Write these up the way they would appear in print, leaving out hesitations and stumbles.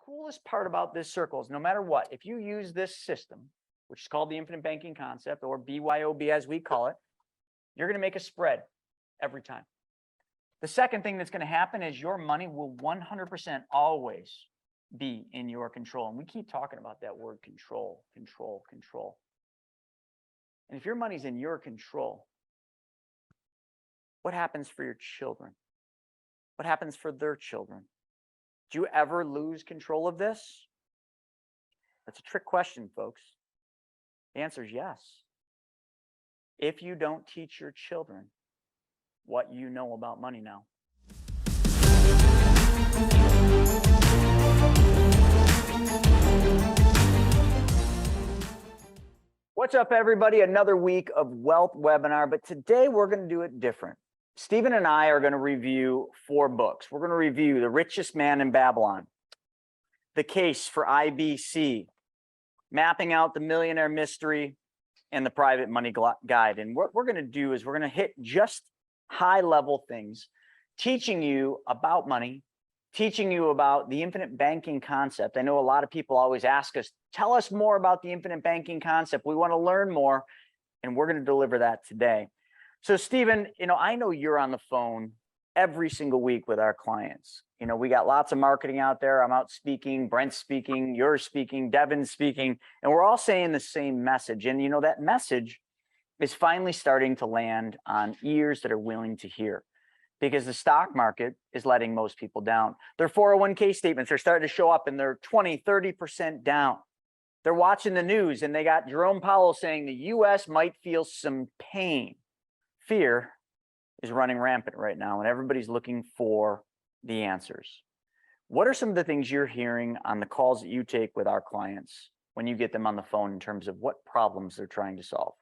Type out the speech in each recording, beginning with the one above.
coolest part about this circle is no matter what, if you use this system, which is called the infinite banking concept, or BYOB as we call it, you're going to make a spread every time. The second thing that's going to happen is your money will 100% always be in your control. And we keep talking about that word control, control, control. And if your money's in your control, what happens for your children? What happens for their children? Do you ever lose control of this? That's a trick question, folks. The answer is yes. If you don't teach your children what you know about money now. What's up, everybody? Another week of Wealth Webinar, but today we're going to do it different. Stephen and I are going to review 4 books. We're going to review The Richest Man in Babylon, The Case for IBC, Mapping Out the Millionaire Mystery, and The Private Money Guide. And what we're going to do is we're going to hit just high-level things, teaching you about money, teaching you about the infinite banking concept. I know a lot of people always ask us, tell us more about the infinite banking concept. We want to learn more, and we're going to deliver that today. So Stephen, I know you're on the phone every single week with our clients. We got lots of marketing out there. I'm out speaking, Brent's speaking, you're speaking, Devin's speaking, and we're all saying the same message. And that message is finally starting to land on ears that are willing to hear, because the stock market is letting most people down. Their 401k statements are starting to show up and they're 20, 30% down. They're watching the news and they got Jerome Powell saying the US might feel some pain. Fear is running rampant right now, and everybody's looking for the answers. What are some of the things you're hearing on the calls that you take with our clients when you get them on the phone in terms of what problems they're trying to solve?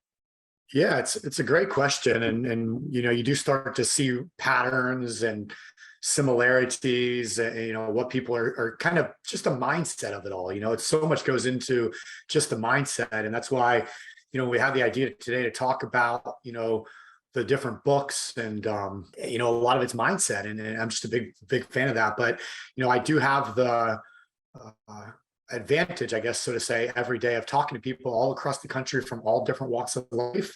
Yeah, it's a great question. And you do start to see patterns and similarities, what people are kind of just a mindset of it all. It's so much goes into just the mindset. And that's why, we have the idea today to talk about, the different books and, a lot of it's mindset. And I'm just a big fan of that. But, I do have the advantage, I guess, so to say, every day of talking to people all across the country from all different walks of life.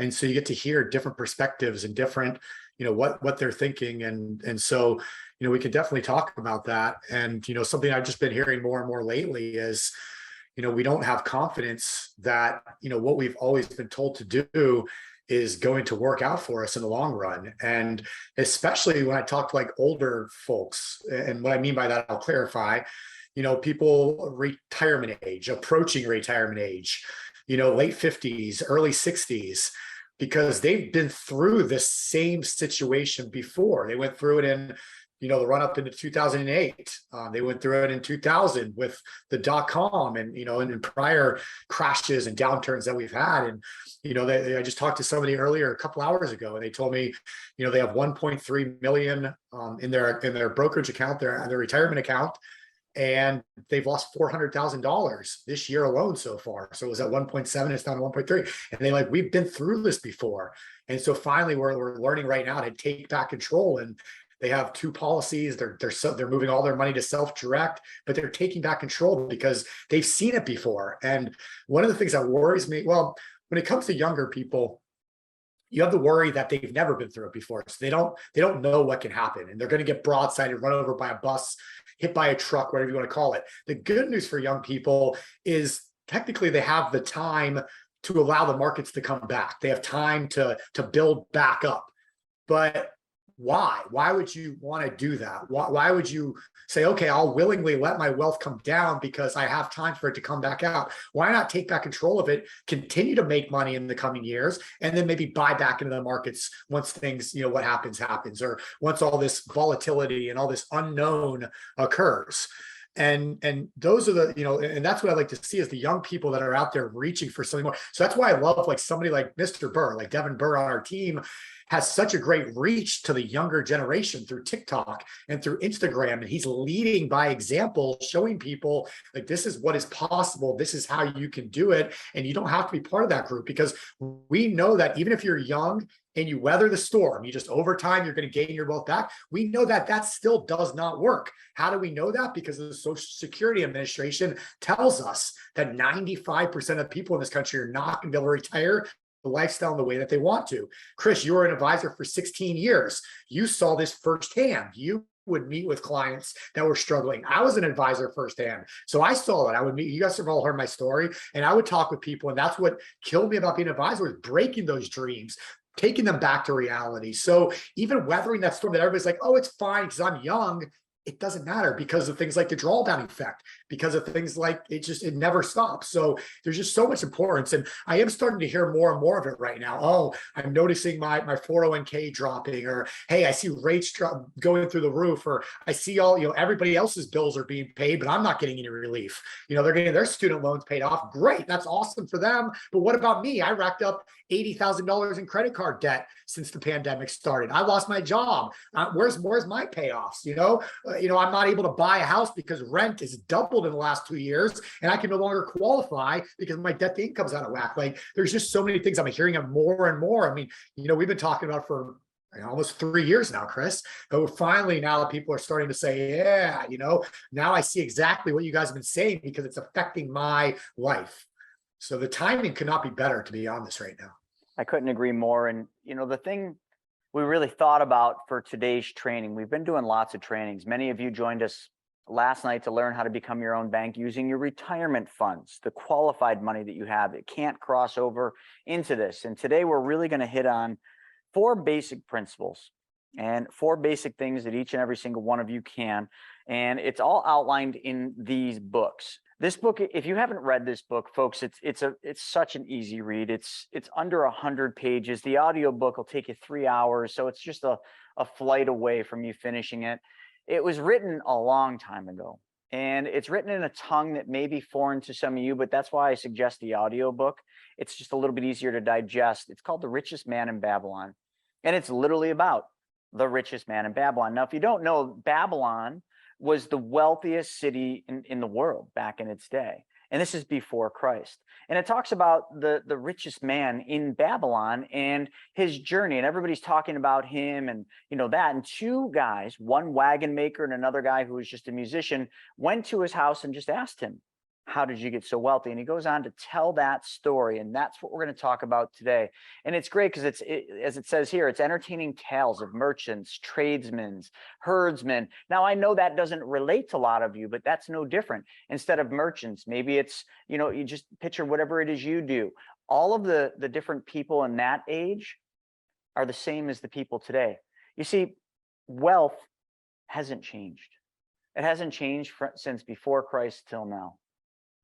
And so you get to hear different perspectives and different, what they're thinking. And so, we could definitely talk about that. And, something I've just been hearing more and more lately is, we don't have confidence that, what we've always been told to do is going to work out for us in the long run. And especially when I talk to like older folks, and what I mean by that, I'll clarify, people retirement age, approaching retirement age, late 50s, early 60s, because they've been through this same situation before. They went through it in, the run up into 2008. They went through it in 2000 with the .com and, and prior crashes and downturns that we've had. And, I just talked to somebody earlier a couple hours ago, and they told me, they have 1.3 million in their brokerage account, their retirement account. And they've lost $400,000 this year alone so far. So it was at 1.7, it's down to 1.3. And they we've been through this before. And so finally we're learning right now to take back control. And they have 2 policies. They're moving all their money to self-direct, but they're taking back control because they've seen it before. And one of the things that worries me, well, when it comes to younger people, you have the worry that they've never been through it before. So they don't know what can happen, and they're going to get broadsided, run over by a bus, hit by a truck, whatever you want to call it. The good news for young people is technically they have the time to allow the markets to come back. They have time to build back up. But why? Why would you want to do that? Why would you say, okay, I'll willingly let my wealth come down because I have time for it to come back out? Why not take back control of it, continue to make money in the coming years, and then maybe buy back into the markets once things, what happens, or once all this volatility and all this unknown occurs. And those are the, and that's what I like to see is the young people that are out there reaching for something more. So that's why I love like somebody like Mr. Burr, like Devin Burr on our team, has such a great reach to the younger generation through TikTok and through Instagram. And he's leading by example, showing people like, this is what is possible. This is how you can do it. And you don't have to be part of that group, because we know that even if you're young and you weather the storm. You just over time, you're going to gain your wealth back. We know that that still does not work. How do we know that? Because the Social Security Administration tells us that 95% of people in this country are not going to be able to retire the lifestyle in the way that they want to. Chris, you were an advisor for 16 years. You saw this firsthand. You would meet with clients that were struggling. I was an advisor firsthand. So I saw it. I would meet, you guys have all heard my story, and I would talk with people. And that's what killed me about being an advisor, was breaking those dreams, taking them back to reality. So even weathering that storm that everybody's like, oh, it's fine because I'm young. It doesn't matter because of things like the drawdown effect, because of things like it never stops. So there's just so much importance. And I am starting to hear more and more of it right now. Oh, I'm noticing my 401k dropping, or, hey, I see rates going through the roof, or I see all, everybody else's bills are being paid, but I'm not getting any relief. They're getting their student loans paid off. Great. That's awesome for them. But what about me? I racked up $80,000 in credit card debt since the pandemic started. I lost my job. Where's my payoffs? I'm not able to buy a house because rent is doubled in the last 2 years, and I can no longer qualify because my debt to income's out of whack. Like, there's just so many things I'm hearing of more and more. I mean, we've been talking about for almost 3 years now, Chris, but finally now that people are starting to say, yeah, now I see exactly what you guys have been saying because it's affecting my life. So the timing could not be better, to be honest, right now. I couldn't agree more. And, the thing we really thought about for today's training, we've been doing lots of trainings. Many of you joined us last night to learn how to become your own bank using your retirement funds, the qualified money that you have. It can't cross over into this. And today we're really going to hit on 4 basic principles and 4 basic things that each and every single one of you can. And it's all outlined in these books. This book, if you haven't read this book, folks, it's such an easy read. It's under 100 pages. The audio book will take you 3 hours, so it's just a flight away from you finishing it. It was written a long time ago, and it's written in a tongue that may be foreign to some of you, but that's why I suggest the audio book. It's just a little bit easier to digest. It's called The Richest Man in Babylon, and it's literally about the richest man in Babylon. Now, if you don't know, Babylon was the wealthiest city in the world back in its day. And this is before Christ. And it talks about the richest man in Babylon and his journey. And everybody's talking about him and that. And 2 guys, one wagon maker and another guy who was just a musician, went to his house and just asked him, how did you get so wealthy? And he goes on to tell that story. And that's what we're going to talk about today. And it's great because as it says here, it's entertaining tales of merchants, tradesmen, herdsmen. Now, I know that doesn't relate to a lot of you, but that's no different. Instead of merchants, maybe it's, you just picture whatever it is you do. All of the different people in that age are the same as the people today. You see, wealth hasn't changed. It hasn't changed since before Christ till now.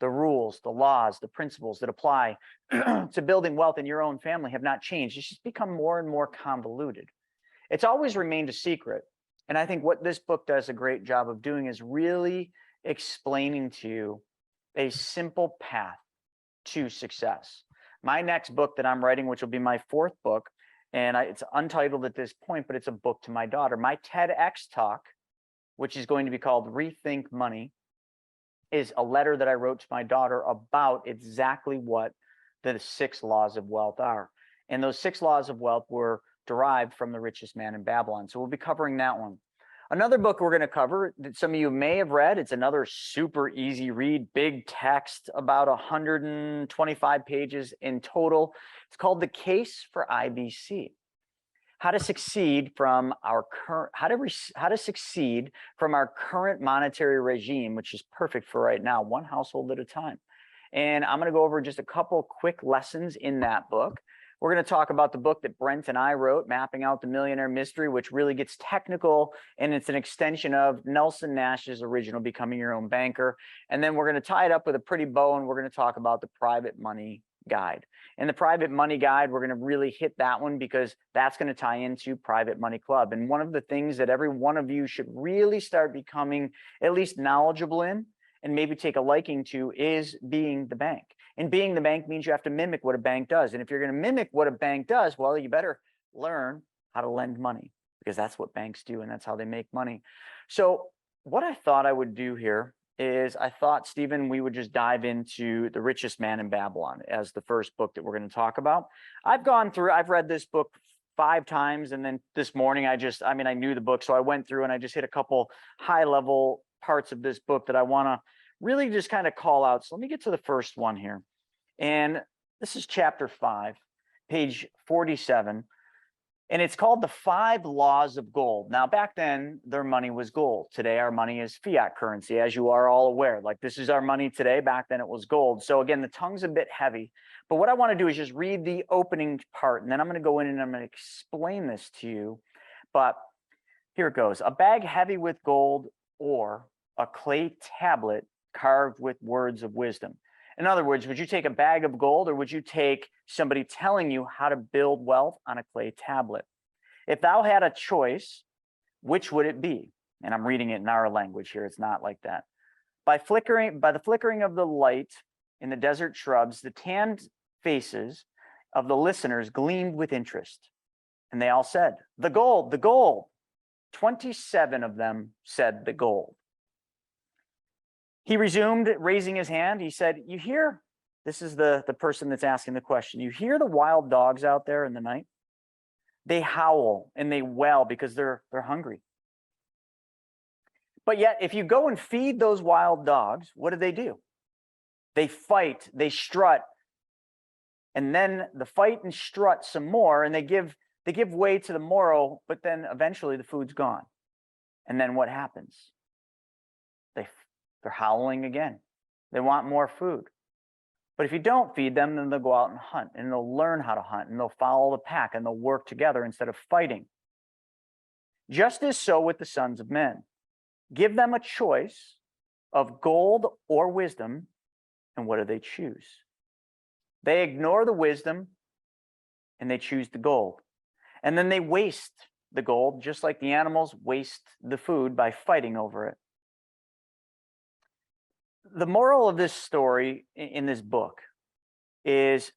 The rules, the laws, the principles that apply to building wealth in your own family have not changed. It's just become more and more convoluted. It's always remained a secret. And I think what this book does a great job of doing is really explaining to you a simple path to success. My next book that I'm writing, which will be my 4th book, and it's untitled at this point, but it's a book to my daughter. My TEDx talk, which is going to be called Rethink Money, is a letter that I wrote to my daughter about exactly what the 6 laws of wealth are. And those 6 laws of wealth were derived from The Richest Man in Babylon. So we'll be covering that one. Another book we're going to cover that some of you may have read, it's another super easy read, big text, about 125 pages in total. It's called The Case for IBC. How to succeed from our current monetary regime, which is perfect for right now, one household at a time. And I'm going to go over just a couple quick lessons in that book. We're going to talk about the book that Brent and I wrote, Mapping Out the Millionaire Mystery, which really gets technical, and it's an extension of Nelson Nash's original Becoming Your Own Banker. And then we're going to tie it up with a pretty bow, and we're going to talk about the Private Money Guide. And the Private Money Guide, we're going to really hit that one because that's going to tie into Private Money Club. And one of the things that every one of you should really start becoming at least knowledgeable in and maybe take a liking to is being the bank. And being the bank means you have to mimic what a bank does. And if you're going to mimic what a bank does, well, you better learn how to lend money, because that's what banks do and that's how they make money. So what I thought I would do here is I thought, Stephen, we would just dive into The Richest Man in Babylon as the first book that we're going to talk about. I've read this book 5 times. And then this morning, I knew the book. So I went through and I just hit a couple high level parts of this book that I want to really just kind of call out. So let me get to the first one here. And this is chapter 5, page 47. And it's called the 5 Laws of Gold. Now, back then, their money was gold. Today, our money is fiat currency, as you are all aware. Like, this is our money today. Back then, it was gold. So again, the tongue's a bit heavy. But what I want to do is just read the opening part, and then I'm going to go in and I'm going to explain this to you. But here it goes. A bag heavy with gold or a clay tablet carved with words of wisdom. In other words, would you take a bag of gold, or would you take somebody telling you how to build wealth on a clay tablet? If thou had a choice, which would it be? And I'm reading it in our language here. It's not like that. By the flickering of the light in the desert shrubs, the tanned faces of the listeners gleamed with interest. And they all said, the gold, the gold. 27 of them said the gold. He resumed, raising his hand. He said, you hear, this is the person that's asking the question. You hear the wild dogs out there in the night? They howl and they wail because they're hungry. But yet, if you go and feed those wild dogs, what do? They fight, they strut, and then the fight and strut some more, and they give way to the morrow, but then eventually the food's gone. And then what happens? They're howling again. They want more food. But if you don't feed them, then they'll go out and hunt, and they'll learn how to hunt, and they'll follow the pack, and they'll work together instead of fighting. Just as so with the sons of men. Give them a choice of gold or wisdom, and what do they choose? They ignore the wisdom, and they choose the gold. And then they waste the gold, just like the animals waste the food by fighting over it. The moral of this story in this book is,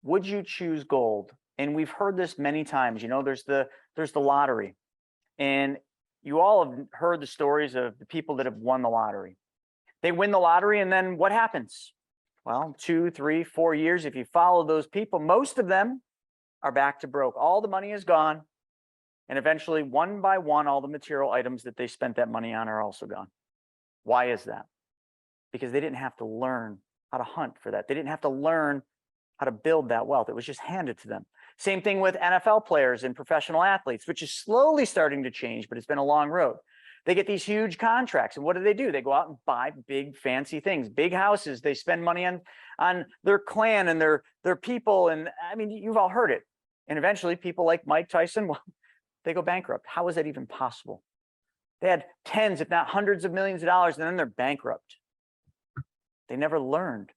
would you choose gold? And we've heard this many times. You know, there's the lottery, and you all have heard the stories of the people that have won the lottery. They win the lottery, and then what happens? Well, 2, 3, 4 years, if you follow those people, most of them are back to broke. All the money is gone, and eventually, one by one, all the material items that they spent that money on are also gone. Why is that? Because they didn't have to learn how to hunt for that. They didn't have to learn how to build that wealth. It was just handed to them. Same thing with NFL players and professional athletes, which is slowly starting to change, but it's been a long road. They get these huge contracts, and what do? They go out and buy big fancy things, big houses. They spend money on their clan and their people. And I mean, you've all heard it. And eventually people like Mike Tyson, well, they go bankrupt. How is that even possible? They had tens, if not hundreds of millions of dollars, and then they're bankrupt. They never learned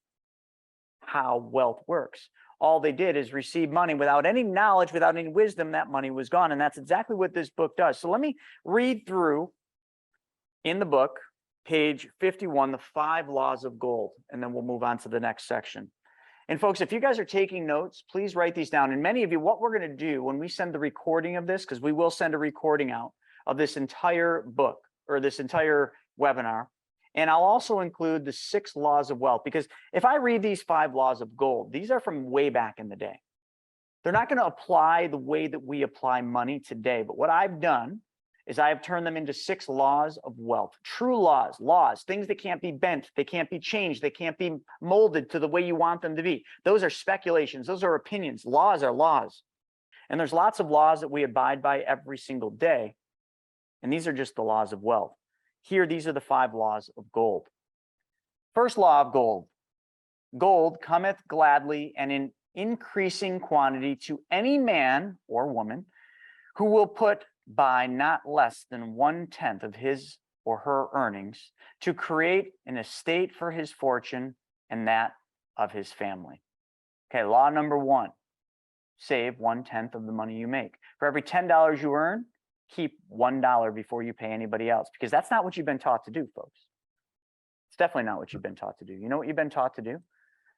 how wealth works. All they did is receive money without any knowledge, without any wisdom. That money was gone. And that's exactly what this book does. So let me read through in the book, page 51, the 5 Laws of Gold, and then we'll move on to the next section. And folks, if you guys are taking notes, please write these down. And many of you, what we're going to do when we send the recording of this, because we will send a recording out of this entire book or this entire webinar, and I'll also include the 6 laws of wealth, because if I read these 5 laws of gold, these are from way back in the day. They're not going to apply the way that we apply money today. But what I've done is I have turned them into 6 laws of wealth, true laws, things that can't be bent, they can't be changed, they can't be molded to the way you want them to be. Those are speculations. Those are opinions. Laws are laws. And there's lots of laws that we abide by every single day. And these are just the laws of wealth. Here, these are the 5 laws of gold. First law of gold. Gold cometh gladly and in increasing quantity to any man or woman who will put by not less than 1/10 of his or her earnings to create an estate for his fortune and that of his family. Okay, law number 1, save 1/10 of the money you make. For every $10 you earn, keep $1 before you pay anybody else, because that's not what you've been taught to do, folks. It's definitely not what you've been taught to do. You know what you've been taught to do?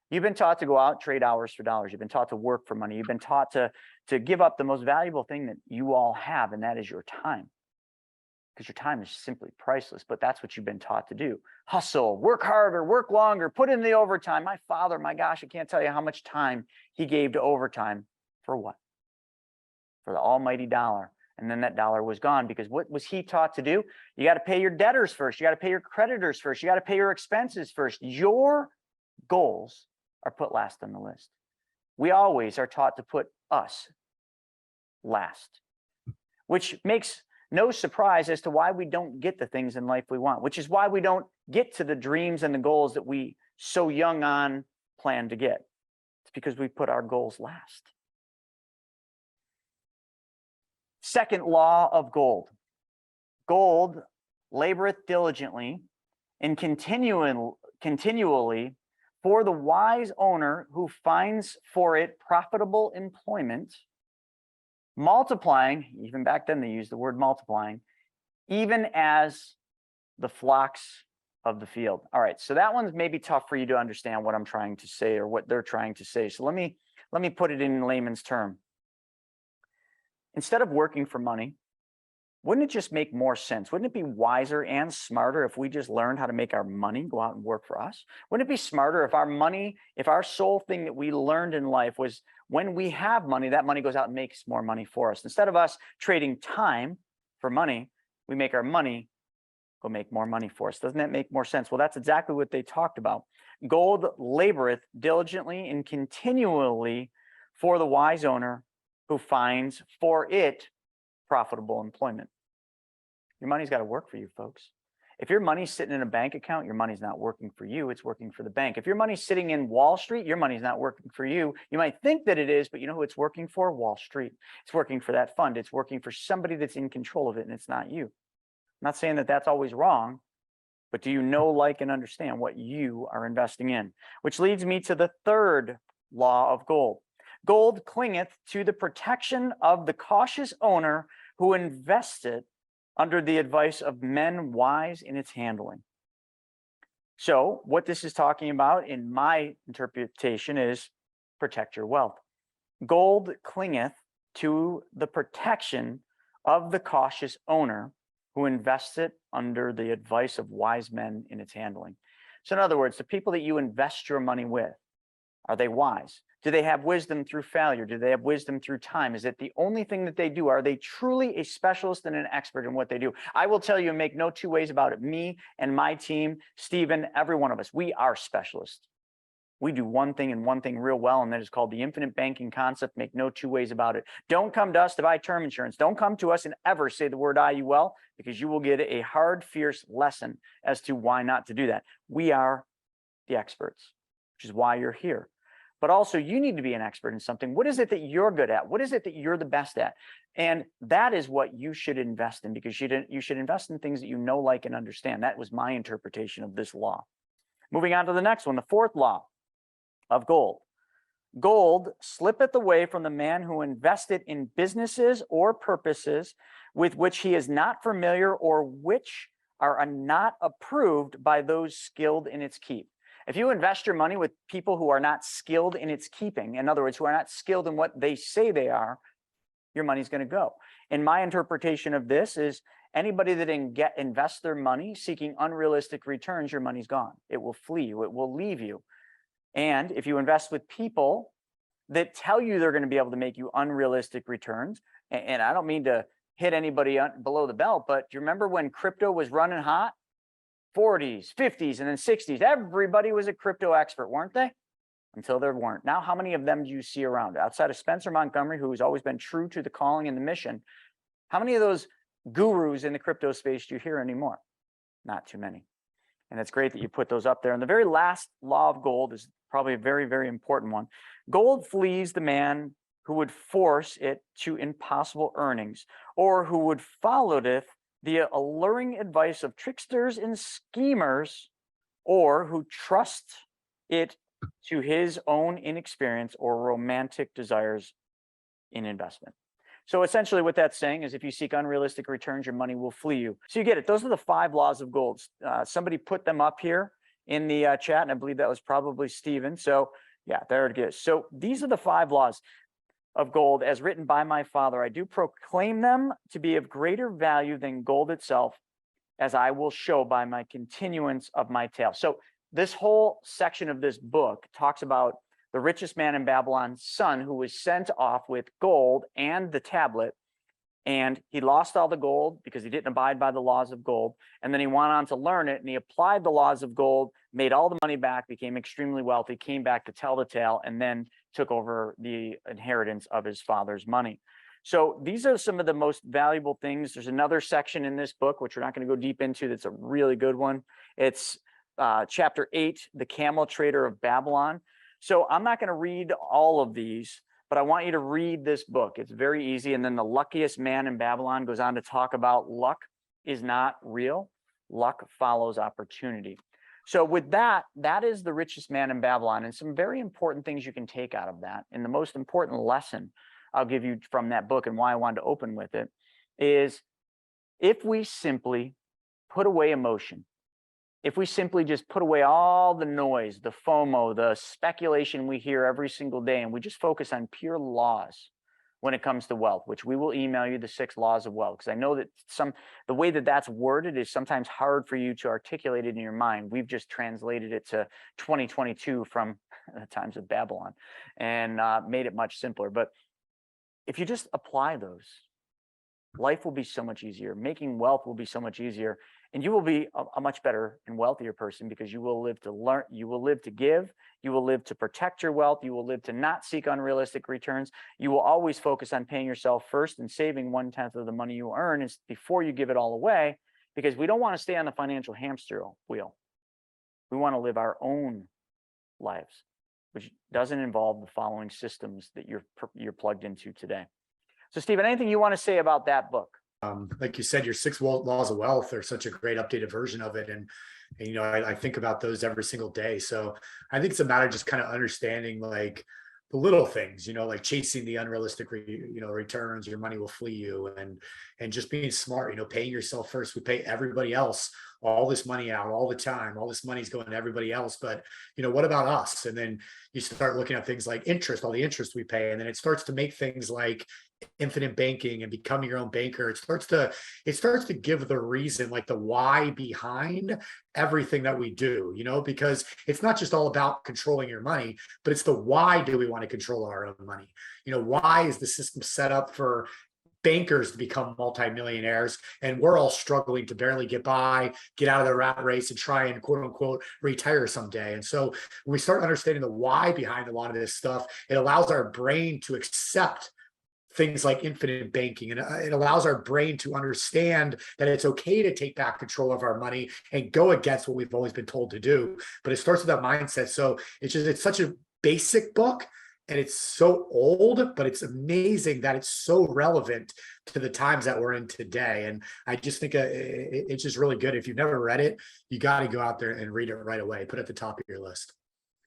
You've been taught to go out, trade hours for dollars. You've been taught to work for money. You've been taught to give up the most valuable thing that you all have, and that is your time. Because your time is simply priceless, but that's what you've been taught to do. Hustle, work harder, work longer, put in the overtime. My father, my gosh, I can't tell you how much time he gave to overtime. For what? for the almighty dollar. And then that dollar was gone, because what was he taught to do? You got to pay your debtors first. You got to pay your creditors first. You got to pay your expenses first. Your goals are put last on the list. We always are taught to put us last, which makes no surprise as to why we don't get the things in life we want, which is why we don't get to the dreams and the goals that we so young on plan to get. It's because we put our goals last. Second law of gold. Gold laboreth diligently and continually for the wise owner who finds for it profitable employment, multiplying, even back then they used the word multiplying, even as the flocks of the field. All right, so that one's maybe tough for you to understand what I'm trying to say or what they're trying to say. So let me put it in layman's term. Instead of working for money, wouldn't it just make more sense? Wouldn't it be wiser and smarter if we just learned how to make our money go out and work for us? Wouldn't it be smarter if our money, if our sole thing that we learned in life was when we have money, that money goes out and makes more money for us? Instead of us trading time for money, we make our money go make more money for us. Doesn't that make more sense? Well, that's exactly what they talked about. Gold laboreth diligently and continually for the wise owner who finds for it profitable employment. Your money's got to work for you, folks. If your money's sitting in a bank account, your money's not working for you, it's working for the bank. If your money's sitting in Wall Street, your money's not working for you. You might think that it is, but you know who it's working for? Wall Street. It's working for that fund. It's working for somebody that's in control of it, and it's not you. I'm not saying that that's always wrong, but do you know, like, and understand what you are investing in? Which leads me to the third law of gold. Gold clingeth to the protection of the cautious owner who invests it under the advice of men wise in its handling. So what this is talking about in my interpretation is protect your wealth. Gold clingeth to the protection of the cautious owner who invests it under the advice of wise men in its handling. So in other words, the people that you invest your money with, are they wise? Do they have wisdom through failure? Do they have wisdom through time? Is it the only thing that they do? Are they truly a specialist and an expert in what they do? I will tell you and make no two ways about it. Me and my team, Stephen, every one of us, we are specialists. We do one thing and one thing real well, and that is called the infinite banking concept. Make no two ways about it. Don't come to us to buy term insurance. Don't come to us and ever say the word IUL, because you will get a hard, fierce lesson as to why not to do that. We are the experts, which is why you're here. But also you need to be an expert in something. What is it that you're good at? What is it that you're the best at? And that is what you should invest in, because you should invest in things that you know, like, and understand. That was my interpretation of this law. Moving on to the next one, the fourth law of gold. Gold slippeth away from the man who invested in businesses or purposes with which he is not familiar or which are not approved by those skilled in its keep. If you invest your money with people who are not skilled in its keeping, in other words, who are not skilled in what they say they are, your money's going to go. And my interpretation of this is anybody that invests their money seeking unrealistic returns, your money's gone. It will flee you. It will leave you. And if you invest with people that tell you they're going to be able to make you unrealistic returns, and I don't mean to hit anybody below the belt, but do you remember when crypto was running hot? 40s, 50s, and then 60s. Everybody was a crypto expert, weren't they? Until there weren't. Now, how many of them do you see around? Outside of Spencer Montgomery, who's always been true to the calling and the mission, how many of those gurus in the crypto space do you hear anymore? Not too many. And it's great that you put those up there. And the very last law of gold is probably a very, very important one. Gold flees the man who would force it to impossible earnings, or who would follow it the alluring advice of tricksters and schemers, or who trust it to his own inexperience or romantic desires in investment. So essentially what that's saying is if you seek unrealistic returns, your money will flee you. So you get it. Those are the 5 laws of gold. Somebody put them up here in the chat, and I believe that was probably Stephen. So yeah, there it is. So these are the 5 laws of gold as written by my father. I do proclaim them to be of greater value than gold itself, as I will show by my continuance of my tale. So this whole section of this book talks about the richest man in Babylon's son, who was sent off with gold and the tablet. And he lost all the gold because he didn't abide by the laws of gold. And then he went on to learn it, and he applied the laws of gold, made all the money back, became extremely wealthy, came back to tell the tale, and then took over the inheritance of his father's money. So these are some of the most valuable things. There's another section in this book, which we're not going to go deep into, that's a really good one. It's chapter 8, The Camel Trader of Babylon. So I'm not going to read all of these, but I want you to read this book. It's very easy. And then The Luckiest Man in Babylon goes on to talk about luck is not real. Luck follows opportunity. So with that, that is The Richest Man in Babylon, and some very important things you can take out of that. And the most important lesson I'll give you from that book, and why I wanted to open with it, is if we simply put away emotion, if we simply just put away all the noise, the FOMO, the speculation we hear every single day, and we just focus on pure laws when it comes to wealth, which we will email you the 6 laws of wealth, because I know that the way that that's worded is sometimes hard for you to articulate it in your mind. We've just translated it to 2022 from the times of Babylon and made it much simpler. But if you just apply those, life will be so much easier. Making wealth will be so much easier. And you will be a much better and wealthier person, because you will live to learn, you will live to give, you will live to protect your wealth, you will live to not seek unrealistic returns. You will always focus on paying yourself first and saving 1/10 of the money you earn before you give it all away, because we don't want to stay on the financial hamster wheel. We want to live our own lives, which doesn't involve the following systems that you're plugged into today. So, Stephen, anything you want to say about that book? Like you said, your 6 laws of wealth are such a great updated version of it. And you know, I think about those every single day. So I think it's a matter of just kind of understanding like the little things, you know, like chasing the unrealistic, returns, your money will flee you, and just being smart, you know, paying yourself first. We pay everybody else all this money out all the time. All this money's going to everybody else. But, you know, what about us? And then you start looking at things like interest, all the interest we pay. And then it starts to make things like infinite banking and becoming your own banker. It starts to give the reason, like the why behind everything that we do, you know, because it's not just all about controlling your money, but it's the why do we want to control our own money? You know, why is the system set up for bankers to become multimillionaires, and we're all struggling to barely get by, get out of the rat race, and try and quote unquote retire someday? And so when we start understanding the why behind a lot of this stuff, it allows our brain to accept things like infinite banking, and it allows our brain to understand that it's okay to take back control of our money and go against what we've always been told to do. But it starts with that mindset. So it's such a basic book, and it's so old, but it's amazing that it's so relevant to the times that we're in today. And I just think it's just really good. If you've never read it, you got to go out there and read it right away. Put it at the top of your list.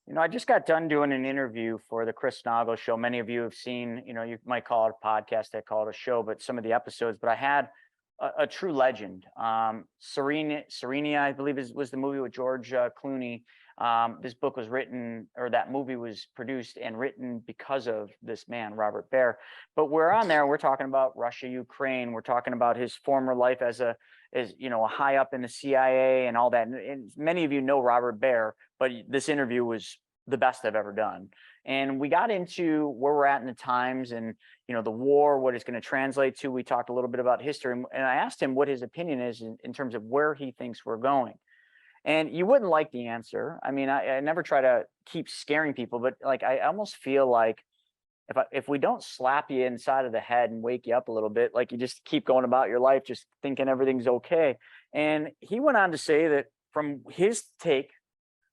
You know, I just got done doing an interview for the Chris Naugle show. Many of you have seen, you know, you might call it a podcast, I call it a show, but some of the episodes. But I had a true legend. Serena, I believe was the movie with George Clooney. This book was written, or that movie was produced and written because of this man, Robert Baer. But we're on there, we're talking about Russia, Ukraine. We're talking about his former life as a high up in the CIA and all that. And many of you know Robert Baer, but this interview was the best I've ever done. And we got into where we're at in the times, and, you know, the war, what it's going to translate to. We talked a little bit about history, and I asked him what his opinion is in terms of where he thinks we're going. And you wouldn't like the answer. I mean, I never try to keep scaring people, but like, I almost feel like if we don't slap you inside of the head and wake you up a little bit, like you just keep going about your life, just thinking everything's okay. And he went on to say that from his take,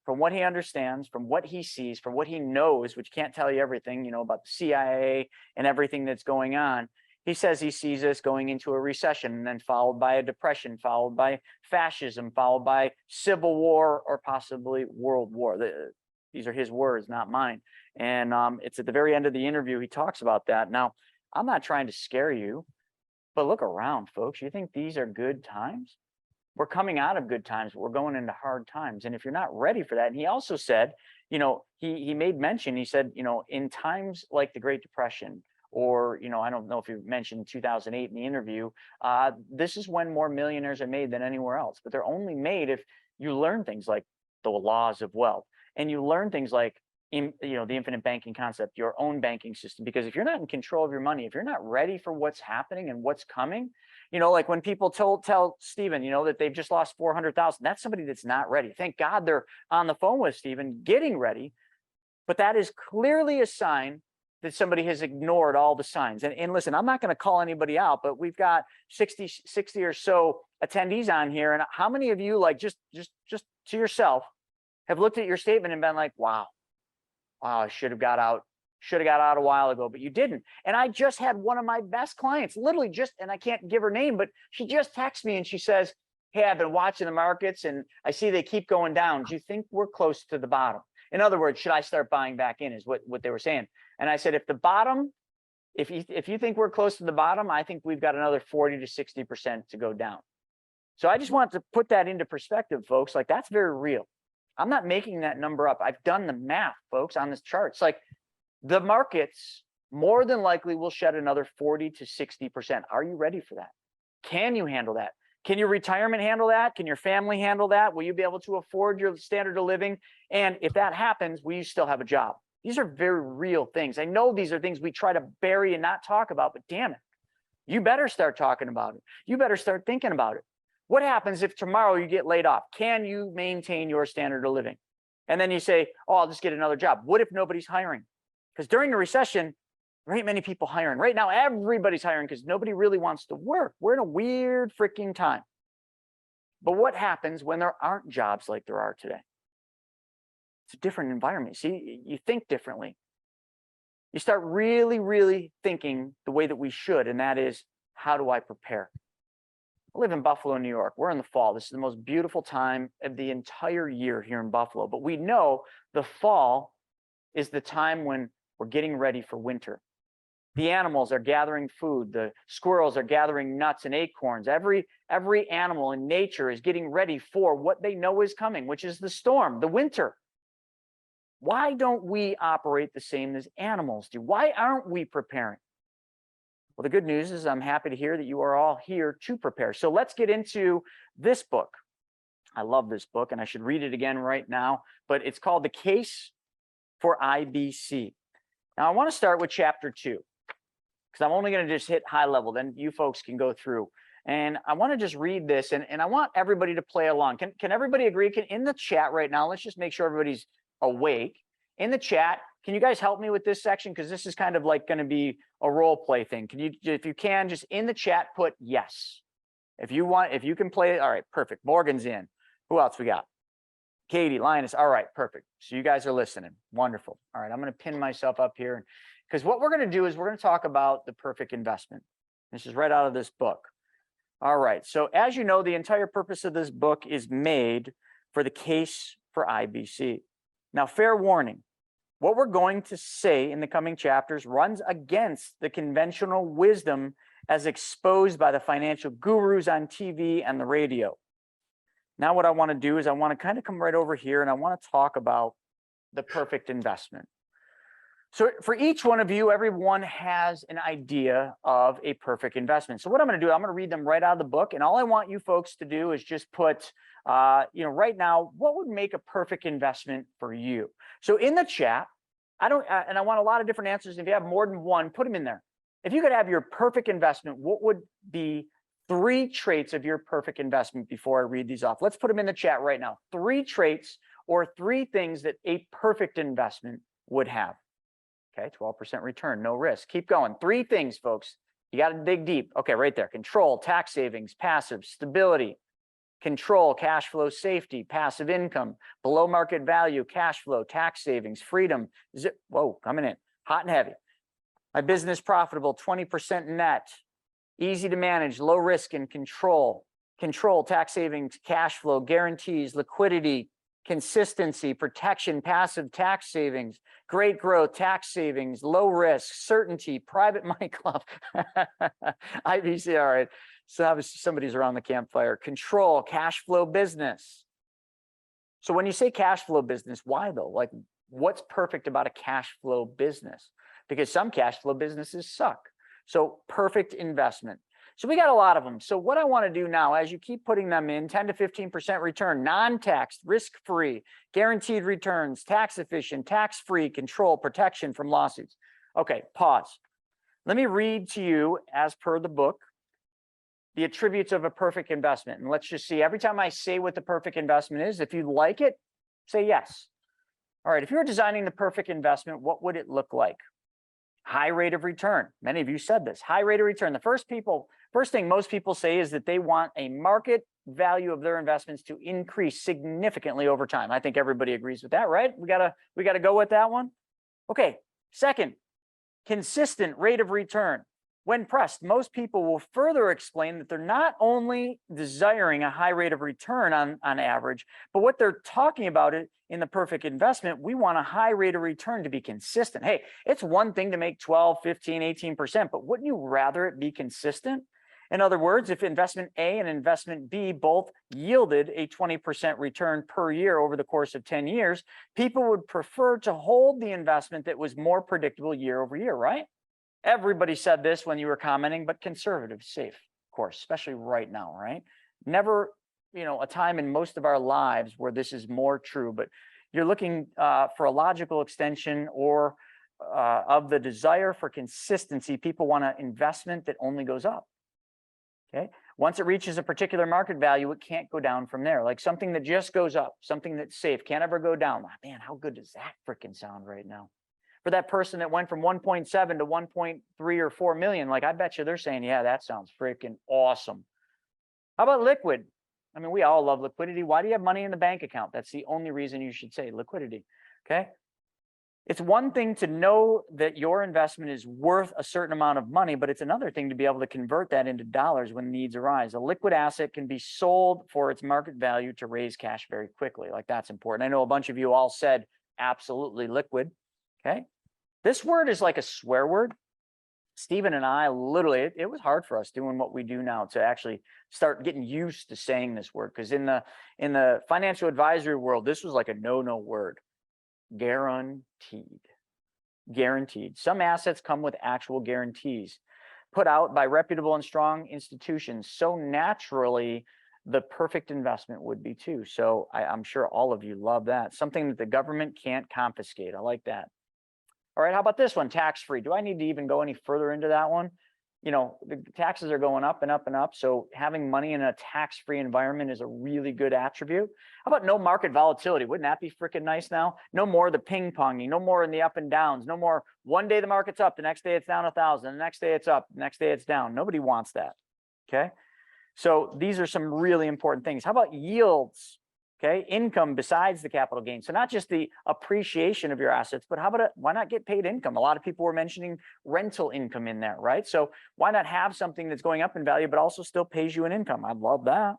from what he understands, from what he sees, from what he knows, which can't tell you everything, you know, about the CIA and everything that's going on. He says he sees us going into a recession, and then followed by a depression, followed by fascism, followed by civil war, or possibly world war. These are his words, not mine. And it's at the very end of the interview, he talks about that. Now, I'm not trying to scare you, but look around, folks. You think these are good times? We're coming out of good times, but we're going into hard times. And if you're not ready for that, and he also said, you know, he made mention, he said, you know, in times like the Great Depression, or, you know, I don't know if you mentioned 2008 in the interview, this is when more millionaires are made than anywhere else. But they're only made if you learn things like the laws of wealth, and you learn things like the infinite banking concept, your own banking system. Because if you're not in control of your money, if you're not ready for what's happening and what's coming, like when people tell Stephen, that they've just lost 400,000, that's somebody that's not ready. Thank God they're on the phone with Stephen getting ready. But that is clearly a sign that somebody has ignored all the signs. And listen, I'm not going to call anybody out, but we've got 60 or so attendees on here. And how many of you, like just to yourself, have looked at your statement and been like, wow, I should have got out a while ago, but you didn't. And I just had one of my best clients, literally and I can't give her name, but she just texted me and she says, hey, I've been watching the markets and I see they keep going down. Do you think we're close to the bottom? In other words, should I start buying back in, is what they were saying. And I said, if you think we're close to the bottom, I think we've got another 40 to 60% to go down. So I just want to put that into perspective, folks. Like, that's very real. I'm not making that number up. I've done the math, folks, on this chart. It's like the markets more than likely will shed another 40 to 60%. Are you ready for that? Can you handle that? Can your retirement handle that? Can your family handle that? Will you be able to afford your standard of living? And if that happens, will you still have a job? These are very real things. I know these are things we try to bury and not talk about, but damn it, you better start talking about it. You better start thinking about it. What happens if tomorrow you get laid off? Can you maintain your standard of living? And then you say, oh, I'll just get another job. What if nobody's hiring? Because during a recession, there ain't many people hiring. Right now, everybody's hiring because nobody really wants to work. We're in a weird freaking time. But what happens when there aren't jobs like there are today? It's a different environment. See, you think differently. You start really, really thinking the way that we should, and that is, how do I prepare? I live in Buffalo, New York. We're in the fall. This is the most beautiful time of the entire year here in Buffalo. But we know the fall is the time when we're getting ready for winter. The animals are gathering food. The squirrels are gathering nuts and acorns. Every animal in nature is getting ready for what they know is coming, which is the storm, the winter. Why don't we operate the same as animals do? Why aren't we preparing? Well, the good news is I'm happy to hear that you are all here to prepare. So let's get into this book. I love this book, and I should read it again right now, but it's called The Case for IBC. Now, I want to start with chapter 2, because I'm only going to just hit high level. Then you folks can go through. And I want to just read this, and I want everybody to play along. Can everybody agree? In the chat right now, let's just make sure everybody's awake. In the chat, can you guys help me with this section? Because this is kind of like going to be a role play thing. Can you, if you can, just in the chat put yes. If you can play it. All right, perfect. Morgan's in. Who else we got? Katie, Linus. All right, perfect. So you guys are listening. Wonderful. All right, I'm going to pin myself up here, because what we're going to do is we're going to talk about the perfect investment. This is right out of this book. All right. So as you know, the entire purpose of this book is made for the case for IBC. Now, fair warning, what we're going to say in the coming chapters runs against the conventional wisdom as exposed by the financial gurus on TV and the radio. Now, what I want to do is I want to kind of come right over here, and I want to talk about the perfect investment. So for each one of you, everyone has an idea of a perfect investment. So what I'm going to do, I'm going to read them right out of the book. And all I want you folks to do is just put, right now, what would make a perfect investment for you? So in the chat, I want a lot of different answers. If you have more than one, put them in there. If you could have your perfect investment, what would be 3 traits of your perfect investment before I read these off? Let's put them in the chat right now. 3 traits or 3 things that a perfect investment would have. Okay, 12% return, no risk. Keep going. 3 things, folks. You got to dig deep. Okay, right there. Control, tax savings, passive, stability. Control, cash flow, safety, passive income, below market value, cash flow, tax savings, freedom. Whoa, coming in. Hot and heavy. My business profitable, 20% net. Easy to manage, low risk and control. Control, tax savings, cash flow, guarantees, liquidity, consistency, protection, passive tax savings, great growth, tax savings, low risk, certainty, private money club, IBC. All right. So obviously somebody's around the campfire. Control, cash flow business. So when you say cash flow business, why though? Like, what's perfect about a cash flow business? Because some cash flow businesses suck. So perfect investment. So we got a lot of them. So what I want to do now, as you keep putting them in, 10 to 15% return, non-taxed, risk-free, guaranteed returns, tax efficient, tax-free, control, protection from lawsuits. Okay, pause. Let me read to you, as per the book, the attributes of a perfect investment. And let's just see, every time I say what the perfect investment is, if you like it, say yes. All right, if you were designing the perfect investment, what would it look like? High rate of return. Many of you said this, high rate of return. The first thing most people say is that they want a market value of their investments to increase significantly over time. I think everybody agrees with that, right? We gotta go with that one. Okay, second, consistent rate of return. When pressed, most people will further explain that they're not only desiring a high rate of return on average, but what they're talking about it in the perfect investment, we want a high rate of return to be consistent. Hey, it's one thing to make 12, 15, 18%, but wouldn't you rather it be consistent? In other words, if investment A and investment B both yielded a 20% return per year over the course of 10 years, people would prefer to hold the investment that was more predictable year over year, right? Everybody said this when you were commenting, but conservative, safe, of course, especially right now, right? Never, a time in most of our lives where this is more true, but you're looking for a logical extension or of the desire for consistency. People want an investment that only goes up, okay? Once it reaches a particular market value, it can't go down from there. Like something that just goes up, something that's safe, can't ever go down. Man, how good does that freaking sound right now? For that person that went from 1.7 to 1.3 or 4 million, like I bet you they're saying, yeah, that sounds freaking awesome. How about liquid? I mean, we all love liquidity. Why do you have money in the bank account? That's the only reason you should say liquidity, okay? It's one thing to know that your investment is worth a certain amount of money, but it's another thing to be able to convert that into dollars when needs arise. A liquid asset can be sold for its market value to raise cash very quickly. Like that's important. I know a bunch of you all said absolutely liquid, okay? This word is like a swear word. Stephen and I literally, it was hard for us doing what we do now to actually start getting used to saying this word. Because in the financial advisory world, this was like a no-no word. Guaranteed. Guaranteed. Some assets come with actual guarantees put out by reputable and strong institutions. So naturally, the perfect investment would be too. So I'm sure all of you love that. Something that the government can't confiscate. I like that. All right, how about this one, tax-free? Do I need to even go any further into that one? The taxes are going up and up and up. So having money in a tax-free environment is a really good attribute. How about no market volatility? Wouldn't that be freaking nice now? No more of the ping-ponging, no more in the up and downs, no more one day the market's up, the next day it's down 1,000, the next day it's up, the next day it's down. Nobody wants that, okay? So these are some really important things. How about yields? Okay, income besides the capital gain. So not just the appreciation of your assets, but how about why not get paid income? A lot of people were mentioning rental income in there, right? So why not have something that's going up in value, but also still pays you an income? I love that.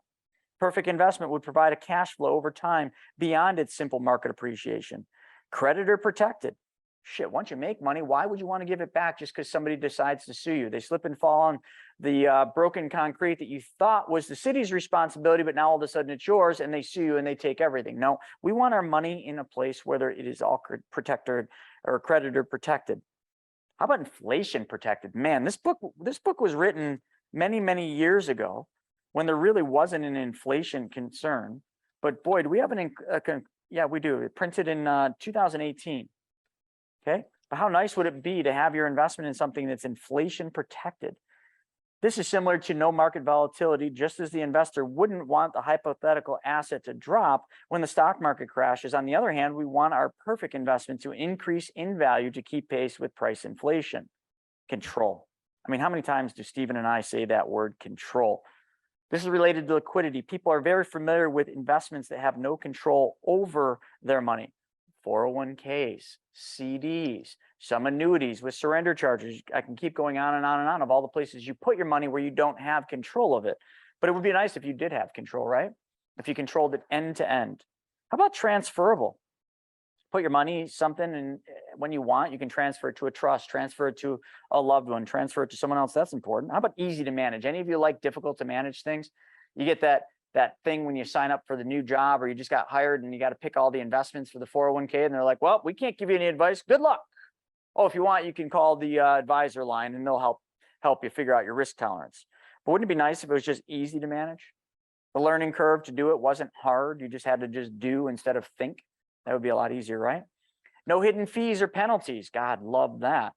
Perfect investment would provide a cash flow over time beyond its simple market appreciation. Creditor protected. Shit, once you make money, why would you want to give it back just because somebody decides to sue you? They slip and fall on the broken concrete that you thought was the city's responsibility, but now all of a sudden it's yours, and they sue you and they take everything. No, we want our money in a place where it is all protected or creditor protected. How about inflation protected? Man, this book was written many, many years ago when there really wasn't an inflation concern. But boy, do we have yeah, we do. It printed in 2018. Okay, but how nice would it be to have your investment in something that's inflation protected? This is similar to no market volatility, just as the investor wouldn't want the hypothetical asset to drop when the stock market crashes. On the other hand, we want our perfect investment to increase in value to keep pace with price inflation. Control. I mean, how many times do Stephen and I say that word, control? This is related to liquidity. People are very familiar with investments that have no control over their money. 401ks, CDs, some annuities with surrender charges. I can keep going on and on and on of all the places you put your money where you don't have control of it. But it would be nice if you did have control, right? If you controlled it end to end. How about transferable? Put your money something, and when you want, you can transfer it to a trust, transfer it to a loved one, transfer it to someone else. That's important. How about easy to manage? Any of you like difficult to manage things? You get that thing when you sign up for the new job, or you just got hired and you got to pick all the investments for the 401k, and they're like, well, we can't give you any advice. Good luck. Oh, if you want, you can call the advisor line and they'll help you figure out your risk tolerance. But wouldn't it be nice if it was just easy to manage? The learning curve to do it wasn't hard. You just had to just do instead of think. That would be a lot easier, right? No hidden fees or penalties. God, love that.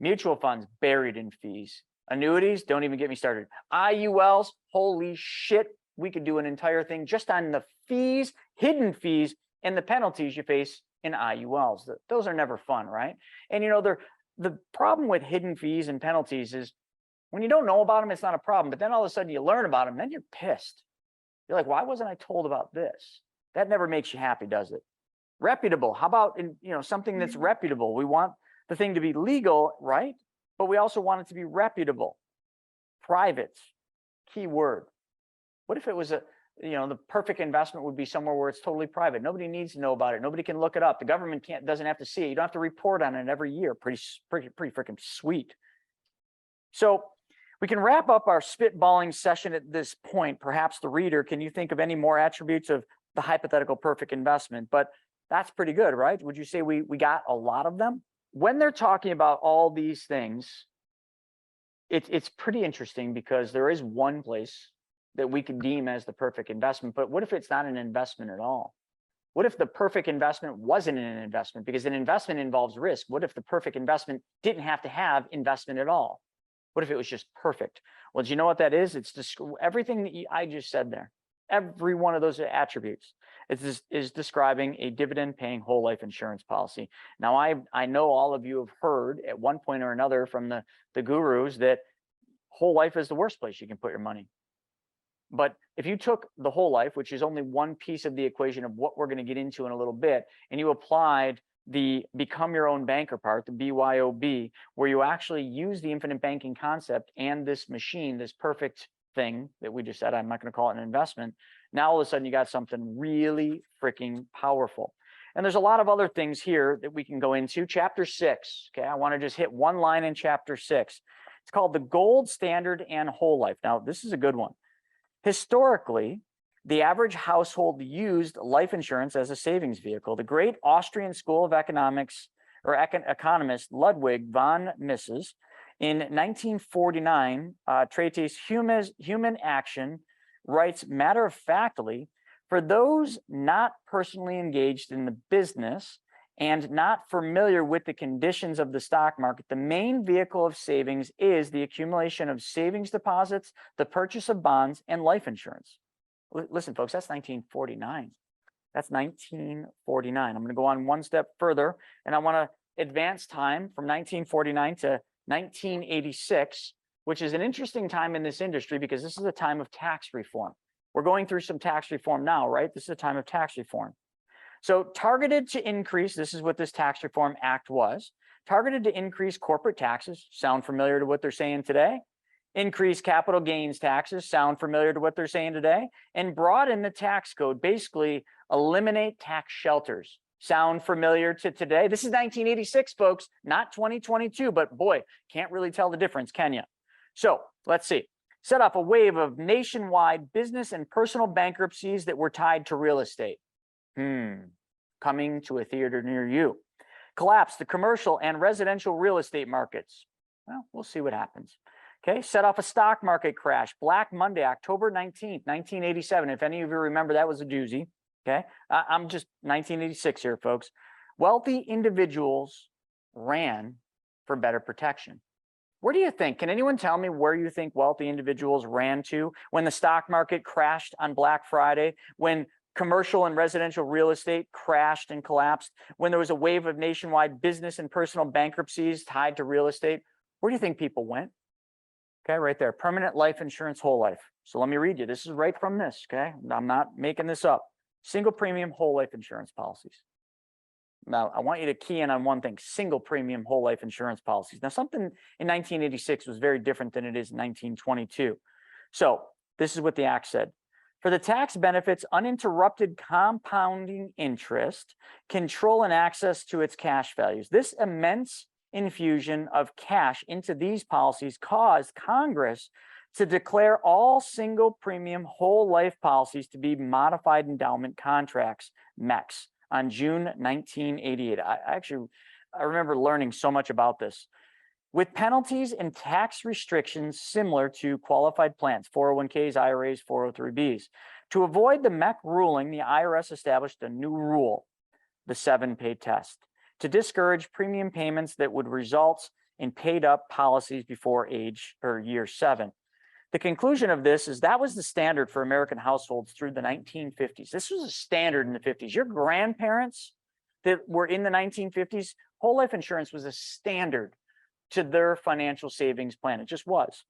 Mutual funds buried in fees. Annuities, don't even get me started. IULs, holy shit. We could do an entire thing just on the fees, hidden fees, and the penalties you face in IULs. Those are never fun, right? And you know, the problem with hidden fees and penalties is when you don't know about them, it's not a problem. But then all of a sudden you learn about them, then you're pissed. You're like, why wasn't I told about this? That never makes you happy, does it? Reputable. How about something that's reputable? We want the thing to be legal, right? But we also want it to be reputable. Private, key word. What if it was the perfect investment would be somewhere where it's totally private. Nobody needs to know about it. Nobody can look it up. The government doesn't have to see it. You don't have to report on it every year. Pretty freaking sweet. So we can wrap up our spitballing session at this point. Perhaps the reader, can you think of any more attributes of the hypothetical perfect investment? But that's pretty good, right? Would you say we got a lot of them? When they're talking about all these things, it's pretty interesting because there is one place that we could deem as the perfect investment. But what if it's not an investment at all? What if the perfect investment wasn't an investment? Because an investment involves risk. What if the perfect investment didn't have to have investment at all? What if it was just perfect? Well, do you know what that is? It's just everything that I just said there. Every one of those attributes is describing a dividend paying whole life insurance policy. Now, I know all of you have heard at one point or another from the gurus that whole life is the worst place you can put your money. But if you took the whole life, which is only one piece of the equation of what we're going to get into in a little bit, and you applied the become your own banker part, the BYOB, where you actually use the infinite banking concept and this machine, this perfect thing that we just said, I'm not going to call it an investment. Now all of a sudden you got something really freaking powerful. And there's a lot of other things here that we can go into. Chapter 6. Okay, I want to just hit one line in chapter 6. It's called the gold standard and whole life. Now, this is a good one. Historically, the average household used life insurance as a savings vehicle. The great Austrian School of Economics or economist Ludwig von Mises in 1949, treatise Human Action writes matter-of-factly, for those not personally engaged in the business and not familiar with the conditions of the stock market, the main vehicle of savings is the accumulation of savings deposits, the purchase of bonds, and life insurance. Listen, folks, that's 1949. That's 1949. I'm going to go on one step further, and I want to advance time from 1949 to 1986, which is an interesting time in this industry because this is a time of tax reform. We're going through some tax reform now, right? This is a time of tax reform. So targeted to increase, this is what this Tax Reform Act was, targeted to increase corporate taxes, sound familiar to what they're saying today? Increase capital gains taxes, sound familiar to what they're saying today? And broaden the tax code, basically eliminate tax shelters. Sound familiar to today? This is 1986, folks, not 2022, but boy, can't really tell the difference, can you? So let's see. Set off a wave of nationwide business and personal bankruptcies that were tied to real estate. Coming to a theater near you. Collapse the commercial and residential real estate markets. Well, we'll see what happens. Okay, set off a stock market crash. Black Monday, October 19th, 1987. If any of you remember, that was a doozy. Okay, I'm just 1986 here, folks. Wealthy individuals ran for better protection. Where do you think? Can anyone tell me where you think wealthy individuals ran to when the stock market crashed on Black Friday, when commercial and residential real estate crashed and collapsed, when there was a wave of nationwide business and personal bankruptcies tied to real estate? Where do you think people went? Okay, right there, permanent life insurance, whole life. So let me read you. This is right from this, okay? I'm not making this up. Single premium whole life insurance policies. Now, I want you to key in on one thing, single premium whole life insurance policies. Now, something in 1986 was very different than it is in 1922. So this is what the act said. For the tax benefits, uninterrupted compounding interest, control and access to its cash values. This immense infusion of cash into these policies caused Congress to declare all single premium whole life policies to be modified endowment contracts, MECs, on June 1988. I remember learning so much about this. with penalties and tax restrictions similar to qualified plans, 401ks, IRAs, 403bs. To avoid the MEC ruling, the IRS established a new rule, the 7-pay test, to discourage premium payments that would result in paid up policies before age or year 7. The conclusion of this is that was the standard for American households through the 1950s. This was a standard in the 50s. Your grandparents that were in the 1950s, whole life insurance was a standard to their financial savings plan. It just was.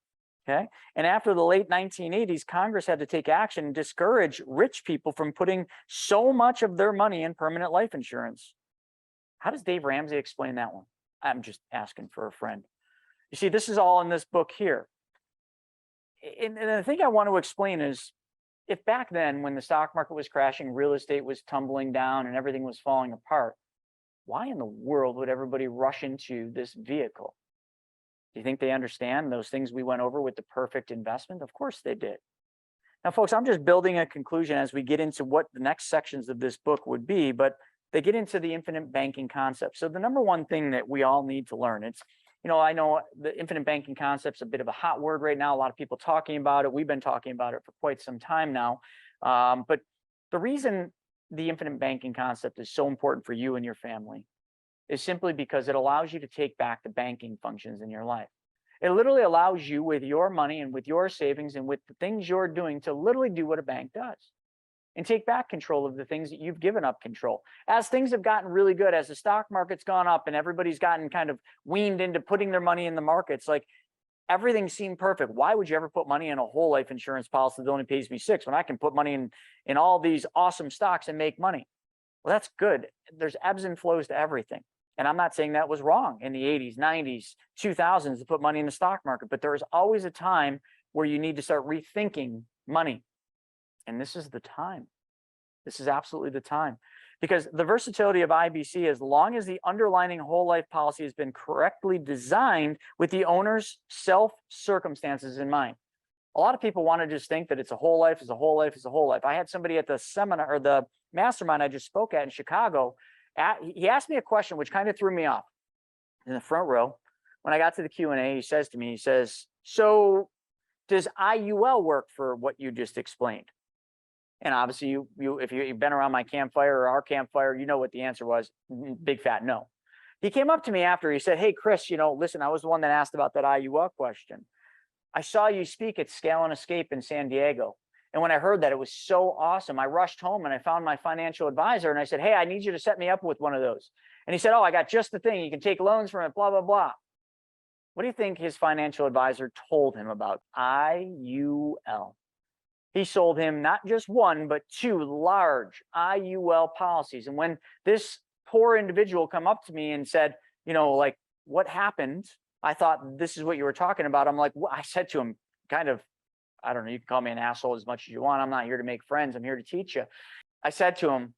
Okay. And after the late 1980s, Congress had to take action and discourage rich people from putting so much of their money in permanent life insurance. How does Dave Ramsey explain that one? I'm just asking for a friend. You see, this is all in this book here. And the thing I want to explain is, if back then when the stock market was crashing, real estate was tumbling down and everything was falling apart, why in the world would everybody rush into this vehicle? Do you think they understand those things we went over with the perfect investment? Of course they did. Now, folks, I'm just building a conclusion as we get into what the next sections of this book would be, but they get into the infinite banking concept. So the number one thing that we all need to learn, it's, I know the infinite banking concept's a bit of a hot word right now. A lot of people talking about it. We've been talking about it for quite some time now. But the reason the infinite banking concept is so important for you and your family is simply because it allows you to take back the banking functions in your life. It literally allows you, with your money and with your savings and with the things you're doing, to literally do what a bank does and take back control of the things that you've given up control. As things have gotten really good, as the stock market's gone up and everybody's gotten kind of weaned into putting their money in the markets, like everything seemed perfect. Why would you ever put money in a whole life insurance policy that only pays me 6 when I can put money in all these awesome stocks and make money? Well, that's good. There's ebbs and flows to everything. And I'm not saying that was wrong in the 80s, 90s, 2000s to put money in the stock market, but there is always a time where you need to start rethinking money. And this is the time. This is absolutely the time, because the versatility of IBC, as long as the underlying whole life policy has been correctly designed with the owner's self circumstances in mind. A lot of people want to just think that it's a whole life, is a whole life, is a whole life. I had somebody at the seminar or the mastermind I just spoke at in Chicago. He asked me a question which kind of threw me off. In the front row, when I got to the Q&A, he says to me, he says, "So does IUL work for what you just explained?" And obviously, if you've been around my campfire or our campfire, you know what the answer was. Big fat no. He came up to me after, he said, "Hey, Chris, listen, I was the one that asked about that IUL question. I saw you speak at Scale and Escape in San Diego. And when I heard that, it was so awesome. I rushed home and I found my financial advisor and I said, 'Hey, I need you to set me up with one of those.' And he said, 'Oh, I got just the thing. You can take loans from it, blah, blah, blah.'" What do you think his financial advisor told him about IUL? He sold him not just one, but 2 large IUL policies. And when this poor individual come up to me and said, like, "What happened? I thought this is what you were talking about." I'm like, I said to him, kind of, I don't know, you can call me an asshole as much as you want. I'm not here to make friends. I'm here to teach you. I said to him,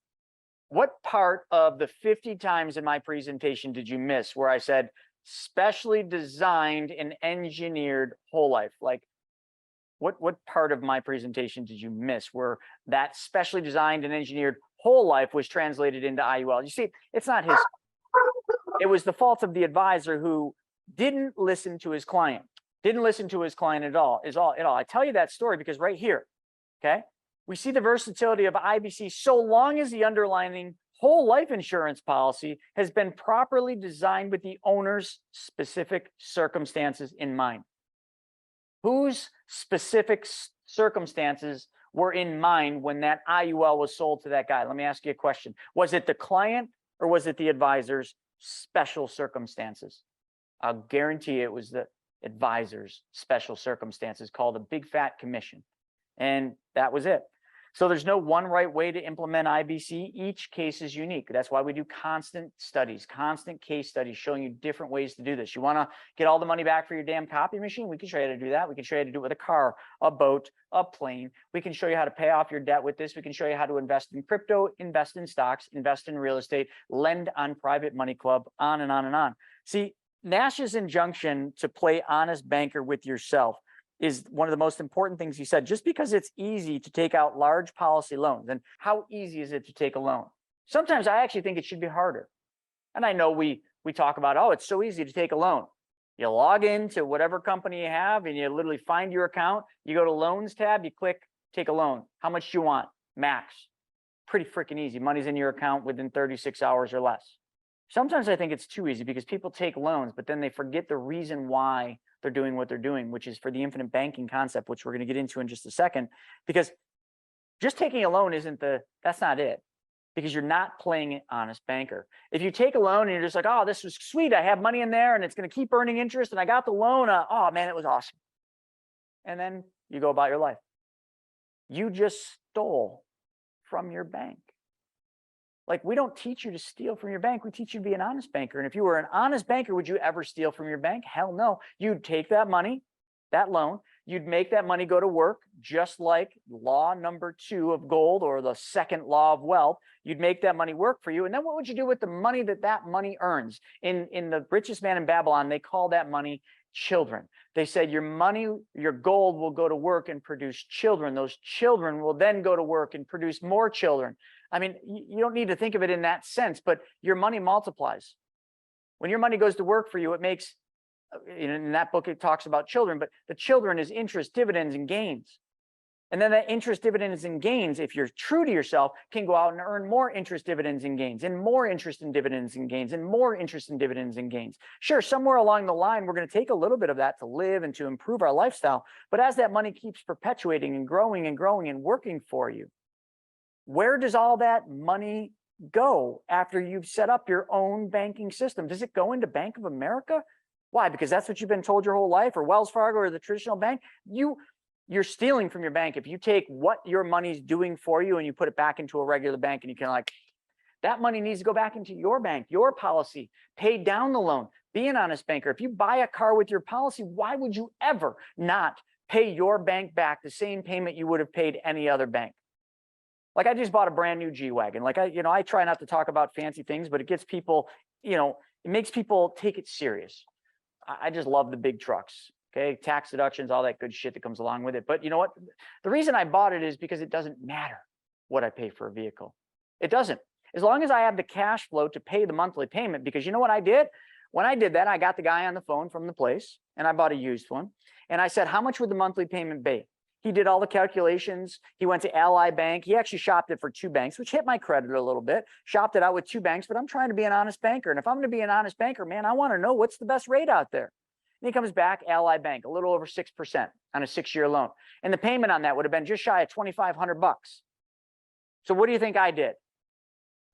"What part of the 50 times in my presentation did you miss where I said specially designed and engineered whole life? Like, what part of my presentation did you miss where that specially designed and engineered whole life was translated into IUL?" You see, it's not his. It was the fault of the advisor who didn't listen to his client. Didn't listen to his client at all. I tell you that story because right here, okay, we see the versatility of IBC so long as the underlying whole life insurance policy has been properly designed with the owner's specific circumstances in mind. Whose specific circumstances were in mind when that IUL was sold to that guy? Let me ask you a question. Was it the client or was it the advisor's special circumstances? I'll guarantee it was the advisor's special circumstances, called a big fat commission. And that was it. So there's no one right way to implement IBC. Each case is unique. That's why we do constant studies, constant case studies showing you different ways to do this. You want to get all the money back for your damn copy machine? We can show you how to do that. We can show you how to do it with a car, a boat, a plane. We can show you how to pay off your debt with this. We can show you how to invest in crypto, invest in stocks, invest in real estate, lend on Private Money Club, on and on and on. See, Nash's injunction to play honest banker with yourself is one of the most important things he said. Just because it's easy to take out large policy loans, and how easy is it to take a loan? Sometimes I actually think it should be harder. And I know we talk about, oh, it's so easy to take a loan. You log into whatever company you have and you literally find your account. You go to loans tab, you click take a loan. How much do you want? Max. Pretty freaking easy. Money's in your account within 36 hours or less. Sometimes I think it's too easy because people take loans, but then they forget the reason why they're doing what they're doing, which is for the infinite banking concept, which we're going to get into in just a second. Because just taking a loan that's not it. Because you're not playing an honest banker. If you take a loan and you're just like, oh, this was sweet, I have money in there and it's going to keep earning interest and I got the loan, oh man, it was awesome. And then you go about your life. You just stole from your bank. Like, we don't teach you to steal from your bank. We teach you to be an honest banker. And if you were an honest banker, would you ever steal from your bank? Hell no. You'd take that money, that loan, you'd make that money go to work, just like law number 2 of gold, or the second law of wealth. You'd make that money work for you. And then what would you do with the money that money earns? In The Richest Man in Babylon, they call that money children. They said your money, your gold will go to work and produce children. Those children will then go to work and produce more children. I mean, you don't need to think of it in that sense, but your money multiplies. When your money goes to work for you, it makes, in that book, it talks about children, but the children is interest, dividends, and gains. And then that interest, dividends, and gains, if you're true to yourself, can go out and earn more interest, dividends, and gains, and more interest in dividends and gains, and more interest in dividends and gains. Sure, somewhere along the line, we're going to take a little bit of that to live and to improve our lifestyle. But as that money keeps perpetuating and growing and growing and working for you, where does all that money go after you've set up your own banking system? Does it go into Bank of America? Why? Because that's what you've been told your whole life, or Wells Fargo, or the traditional bank? You're stealing from your bank if you take what your money's doing for you and you put it back into a regular bank, and you can, like, that money needs to go back into your bank, your policy, pay down the loan, be an honest banker. If you buy a car with your policy, why would you ever not pay your bank back the same payment you would have paid any other bank? Like, I just bought a brand new G-Wagon. Like, I try not to talk about fancy things, but it gets people, it makes people take it serious. I just love the big trucks. Okay, tax deductions, all that good shit that comes along with it. But you know what? The reason I bought it is because it doesn't matter what I pay for a vehicle. It doesn't. As long as I have the cash flow to pay the monthly payment, because you know what I did? When I did that, I got the guy on the phone from the place and I bought a used one. And I said, how much would the monthly payment be? He did all the calculations. He went to Ally Bank. He actually shopped it for 2 banks, which hit my credit a little bit. Shopped it out with 2 banks, but I'm trying to be an honest banker. And if I'm going to be an honest banker, man, I want to know what's the best rate out there. And he comes back, Ally Bank, a little over 6% on a 6-year loan. And the payment on that would have been just shy of $2,500. So what do you think I did?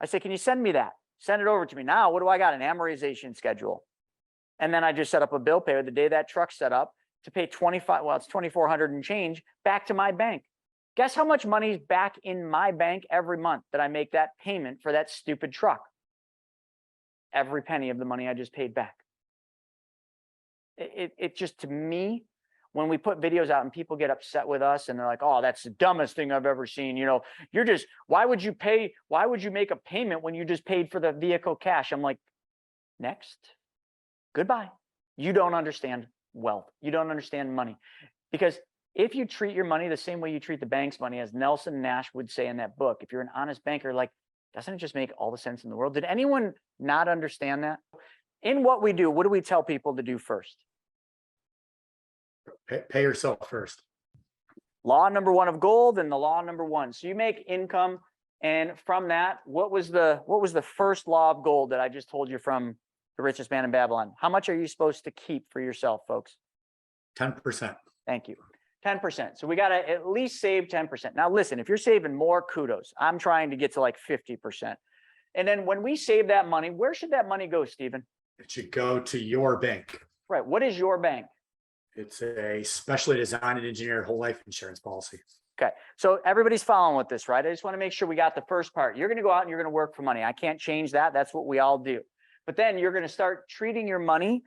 I said, can you send me that? Send it over to me. Now, what do I got? An amortization schedule. And then I just set up a bill pay the day that truck's set up to pay it's $2,400 and change back to my bank. Guess how much money's back in my bank every month that I make that payment for that stupid truck? Every penny of the money I just paid back. It just, to me, when we put videos out and people get upset with us and they're like, oh, that's the dumbest thing I've ever seen. Why would you make a payment when you just paid for the vehicle cash? I'm like, next, goodbye. You don't understand wealth. You don't understand money. Because if you treat your money the same way you treat the bank's money, as Nelson Nash would say in that book, if you're an honest banker, like, doesn't it just make all the sense in the world? Did anyone not understand that? In what we do, what do we tell people to do first? Pay yourself first. Law number 1 of gold and the law number 1. So you make income, and from that, what was the first law of gold that I just told you from The Richest Man in Babylon? How much are you supposed to keep for yourself, folks? 10%. Thank you. 10%. So we got to at least save 10%. Now, listen, if you're saving more, kudos. I'm trying to get to like 50%. And then when we save that money, where should that money go, Stephen? It should go to your bank. Right. What is your bank? It's a specially designed and engineered whole life insurance policy. Okay. So everybody's following with this, right? I just want to make sure we got the first part. You're going to go out and you're going to work for money. I can't change that. That's what we all do. But then you're going to start treating your money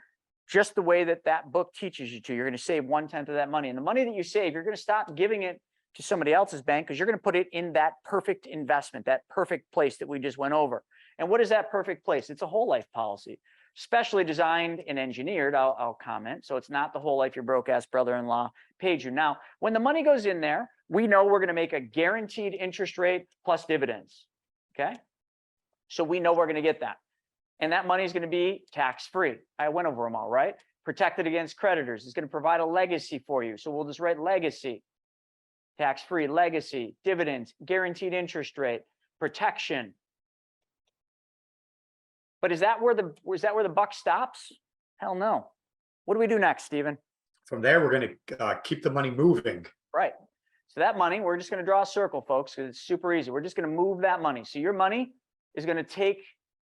just the way that book teaches you to. You're going to save 1/10 of that money. And the money that you save, you're going to stop giving it to somebody else's bank, because you're going to put it in that perfect investment, that perfect place that we just went over. And what is that perfect place? It's a whole life policy, specially designed and engineered. I'll comment. So it's not the whole life your broke ass brother-in-law paid you. Now, when the money goes in there, we know we're going to make a guaranteed interest rate plus dividends. Okay. So we know we're going to get that. And that money is going to be tax-free. I went over them all, right? Protected against creditors. It's going to provide a legacy for you. So we'll just write legacy, tax-free legacy, dividends, guaranteed interest rate, protection. But is that where the buck stops? Hell no. What do we do next, Stephen? From there, we're going to keep the money moving. Right. So that money, we're just going to draw a circle, folks, because it's super easy. We're just going to move that money. So your money is going to take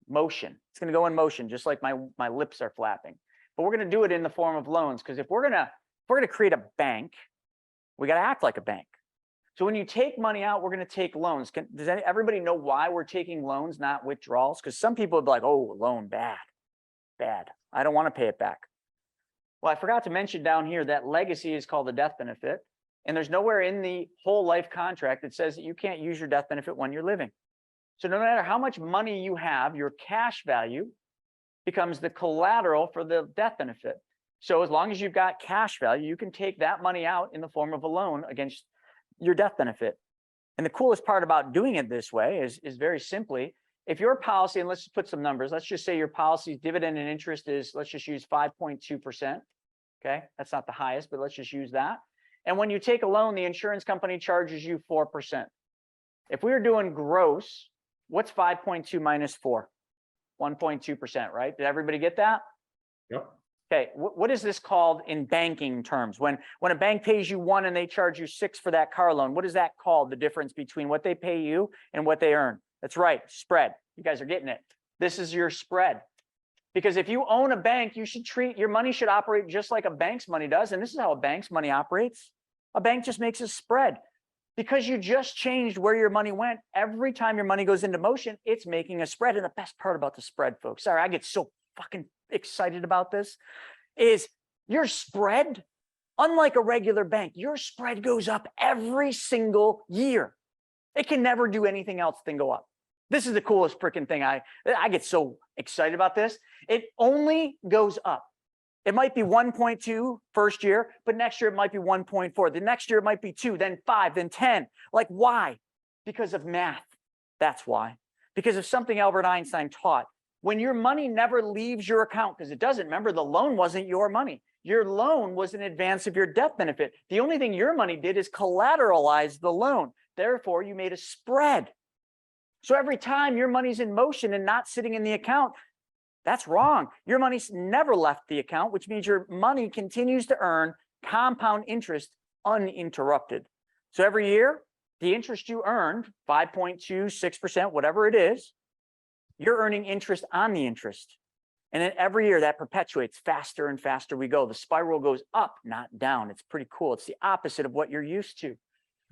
motion. It's going to go in motion, just like my lips are flapping. But we're going to do it in the form of loans, because if we're going to create a bank, we got to act like a bank. So when you take money out, we're going to take loans. Does everybody know why we're taking loans, not withdrawals? Because some people would be like, oh, loan, bad. I don't want to pay it back. Well, I forgot to mention down here that legacy is called the death benefit. And there's nowhere in the whole life contract that says that you can't use your death benefit when you're living. So no matter how much money you have, your cash value becomes the collateral for the death benefit. So as long as you've got cash value, you can take that money out in the form of a loan against your death benefit. And the coolest part about doing it this way is very simply, if your policy, and let's just put some numbers, let's just say your policy's dividend and interest is, let's just use 5.2%. Okay, that's not the highest, but let's just use that. And when you take a loan, the insurance company charges you 4%. If we were doing gross, what's 5.2 minus 4? 1.2%, right? Did everybody get that? Yep. Okay, what is this called in banking terms? When a bank pays you 1 and they charge you 6 for that car loan, what is that called? The difference between what they pay you and what they earn. That's right, spread. You guys are getting it. This is your spread. Because if you own a bank, you should treat your money should operate just like a bank's money does. And this is how a bank's money operates. A bank just makes a spread. Because you just changed where your money went, every time your money goes into motion, it's making a spread. And the best part about the spread, folks, sorry, I get so fucking excited about this, is your spread, unlike a regular bank, your spread goes up every single year. It can never do anything else than go up. This is the coolest freaking thing. I get so excited about this. It only goes up. It might be 1.2 first year, but next year it might be 1.4. The next year it might be 2, then 5, then 10. Like, why? Because of math. That's why. Because of something Albert Einstein taught. When your money never leaves your account, because it doesn't, remember, the loan wasn't your money. Your loan was in advance of your death benefit. The only thing your money did is collateralize the loan. Therefore, you made a spread. So every time your money's in motion and not sitting in the account, that's wrong. Your money's never left the account, which means your money continues to earn compound interest uninterrupted. So every year, the interest you earned, 5.2, 6%, whatever it is, you're earning interest on the interest. And then every year that perpetuates, faster and faster we go. The spiral goes up, not down. It's pretty cool. It's the opposite of what you're used to.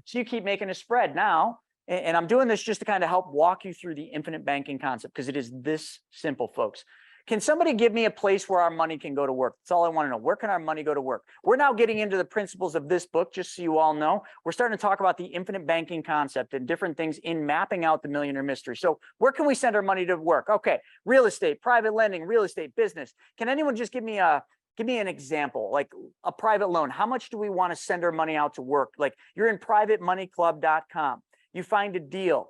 So you keep making a spread. Now, and I'm doing this just to kind of help walk you through the infinite banking concept, because it is this simple, folks. Can somebody give me a place where our money can go to work? That's all I want to know. Where can our money go to work? We're now getting into the principles of this book, just so you all know. We're starting to talk about the infinite banking concept and different things in mapping out the millionaire mystery. So where can we send our money to work? Okay, real estate, private lending, real estate, business. Can anyone just give me an example, like a private loan? How much do we want to send our money out to work? Like, you're in privatemoneyclub.com. You find a deal.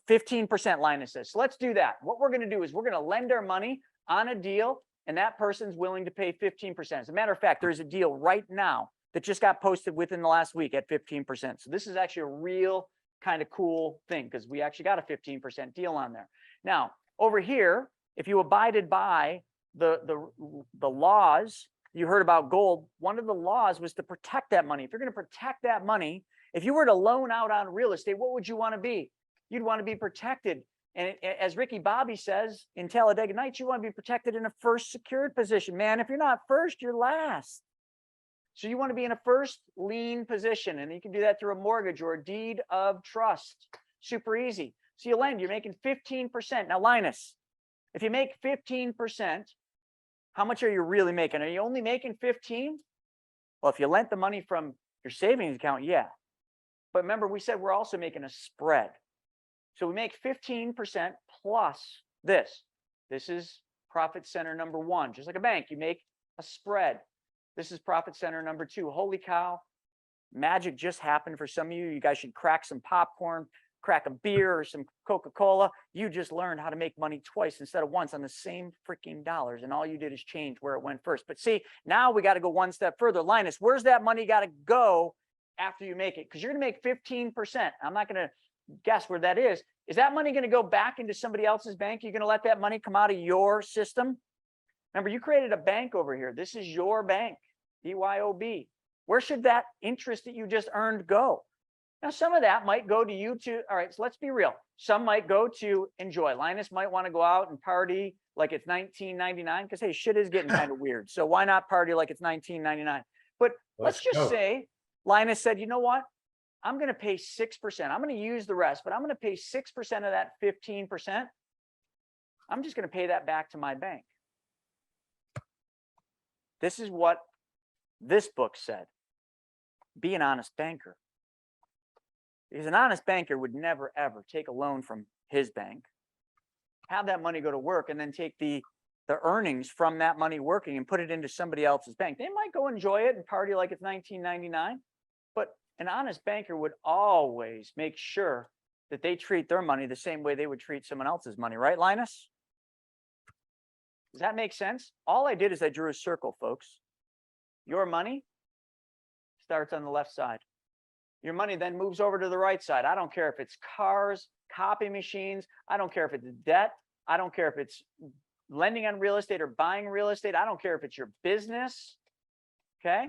15%, Linus says. So let's do that. What we're going to do is we're going to lend our money on a deal, and that person's willing to pay 15%. As a matter of fact, there's a deal right now that just got posted within the last week at 15%. So this is actually a real kind of cool thing, because we actually got a 15% deal on there. Now, over here, if you abided by the laws, you heard about gold. One of the laws was to protect that money. If you're going to protect that money, if you were to loan out on real estate, what would you want to be? You'd want to be protected. And as Ricky Bobby says in Talladega Nights, you want to be protected in a first secured position. Man, if you're not first, you're last. So you want to be in a first lien position, and you can do that through a mortgage or a deed of trust. Super easy. So you lend, you're making 15%. Now, Linus, if you make 15%, how much are you really making? Are you only making 15? Well, if you lent the money from your savings account, yeah. But remember, we said we're also making a spread. So we make 15% plus this. This is profit center number 1. Just like a bank, you make a spread. This is profit center number 2. Holy cow, magic just happened for some of you. You guys should crack some popcorn, crack of beer or some Coca-Cola. You just learned how to make money twice instead of once on the same freaking dollars. And all you did is change where it went first. But see, now we got to go one step further. Linus, where's that money got to go after you make it? Because you're going to make 15%. I'm not going to guess where that is. Is that money going to go back into somebody else's bank? You're going to let that money come out of your system? Remember, you created a bank over here. This is your bank, BYOB. Where should that interest that you just earned go? Now, some of that might go to you to, all right, so let's be real. Some might go to enjoy. Linus might want to go out and party like it's 1999 because, hey, shit is getting kind of weird. So why not party like it's 1999? But let's just say Linus said, you know what? I'm going to pay 6%. I'm going to use the rest, but I'm going to pay 6% of that 15%. I'm just going to pay that back to my bank. This is what this book said. Be an honest banker. Because an honest banker would never, ever take a loan from his bank, have that money go to work, and then take the earnings from that money working and put it into somebody else's bank. They might go enjoy it and party like it's 1999, but an honest banker would always make sure that they treat their money the same way they would treat someone else's money. Right, Linus? Does that make sense? All I did is I drew a circle, folks. Your money starts on the left side. Your money then moves over to the right side. I don't care if it's cars, copy machines. I don't care if it's debt. I don't care if it's lending on real estate or buying real estate. I don't care if it's your business. Okay?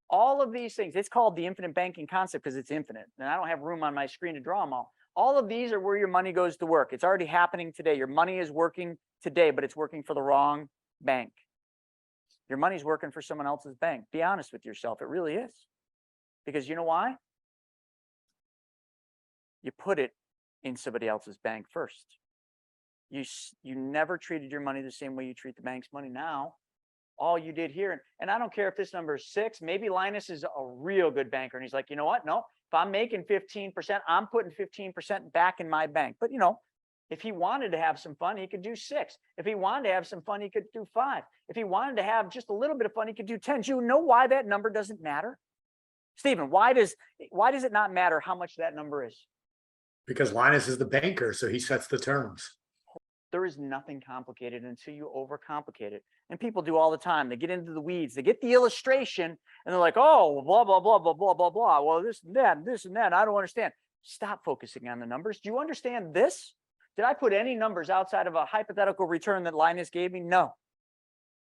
All of these things, it's called the infinite banking concept because it's infinite. And I don't have room on my screen to draw them all. All of these are where your money goes to work. It's already happening today. Your money is working today, but it's working for the wrong bank. Your money's working for someone else's bank. Be honest with yourself. It really is. Because you know why? You put it in somebody else's bank first. You never treated your money the same way you treat the bank's money now. All you did here, and I don't care if this number is 6, maybe Linus is a real good banker and he's like, you know what? No, if I'm making 15%, I'm putting 15% back in my bank. But you know, if he wanted to have some fun, he could do 6. If he wanted to have some fun, he could do 5. If he wanted to have just a little bit of fun, he could do 10. Do you know why that number doesn't matter? Stephen, why does it not matter how much that number is? Because Linus is the banker, so he sets the terms. There is nothing complicated until you overcomplicate it. And people do all the time. They get into the weeds. They get the illustration and they're like, oh, blah, blah, blah, blah, blah, blah, blah. Well, this and that, this and that. I don't understand. Stop focusing on the numbers. Do you understand this? Did I put any numbers outside of a hypothetical return that Linus gave me? No.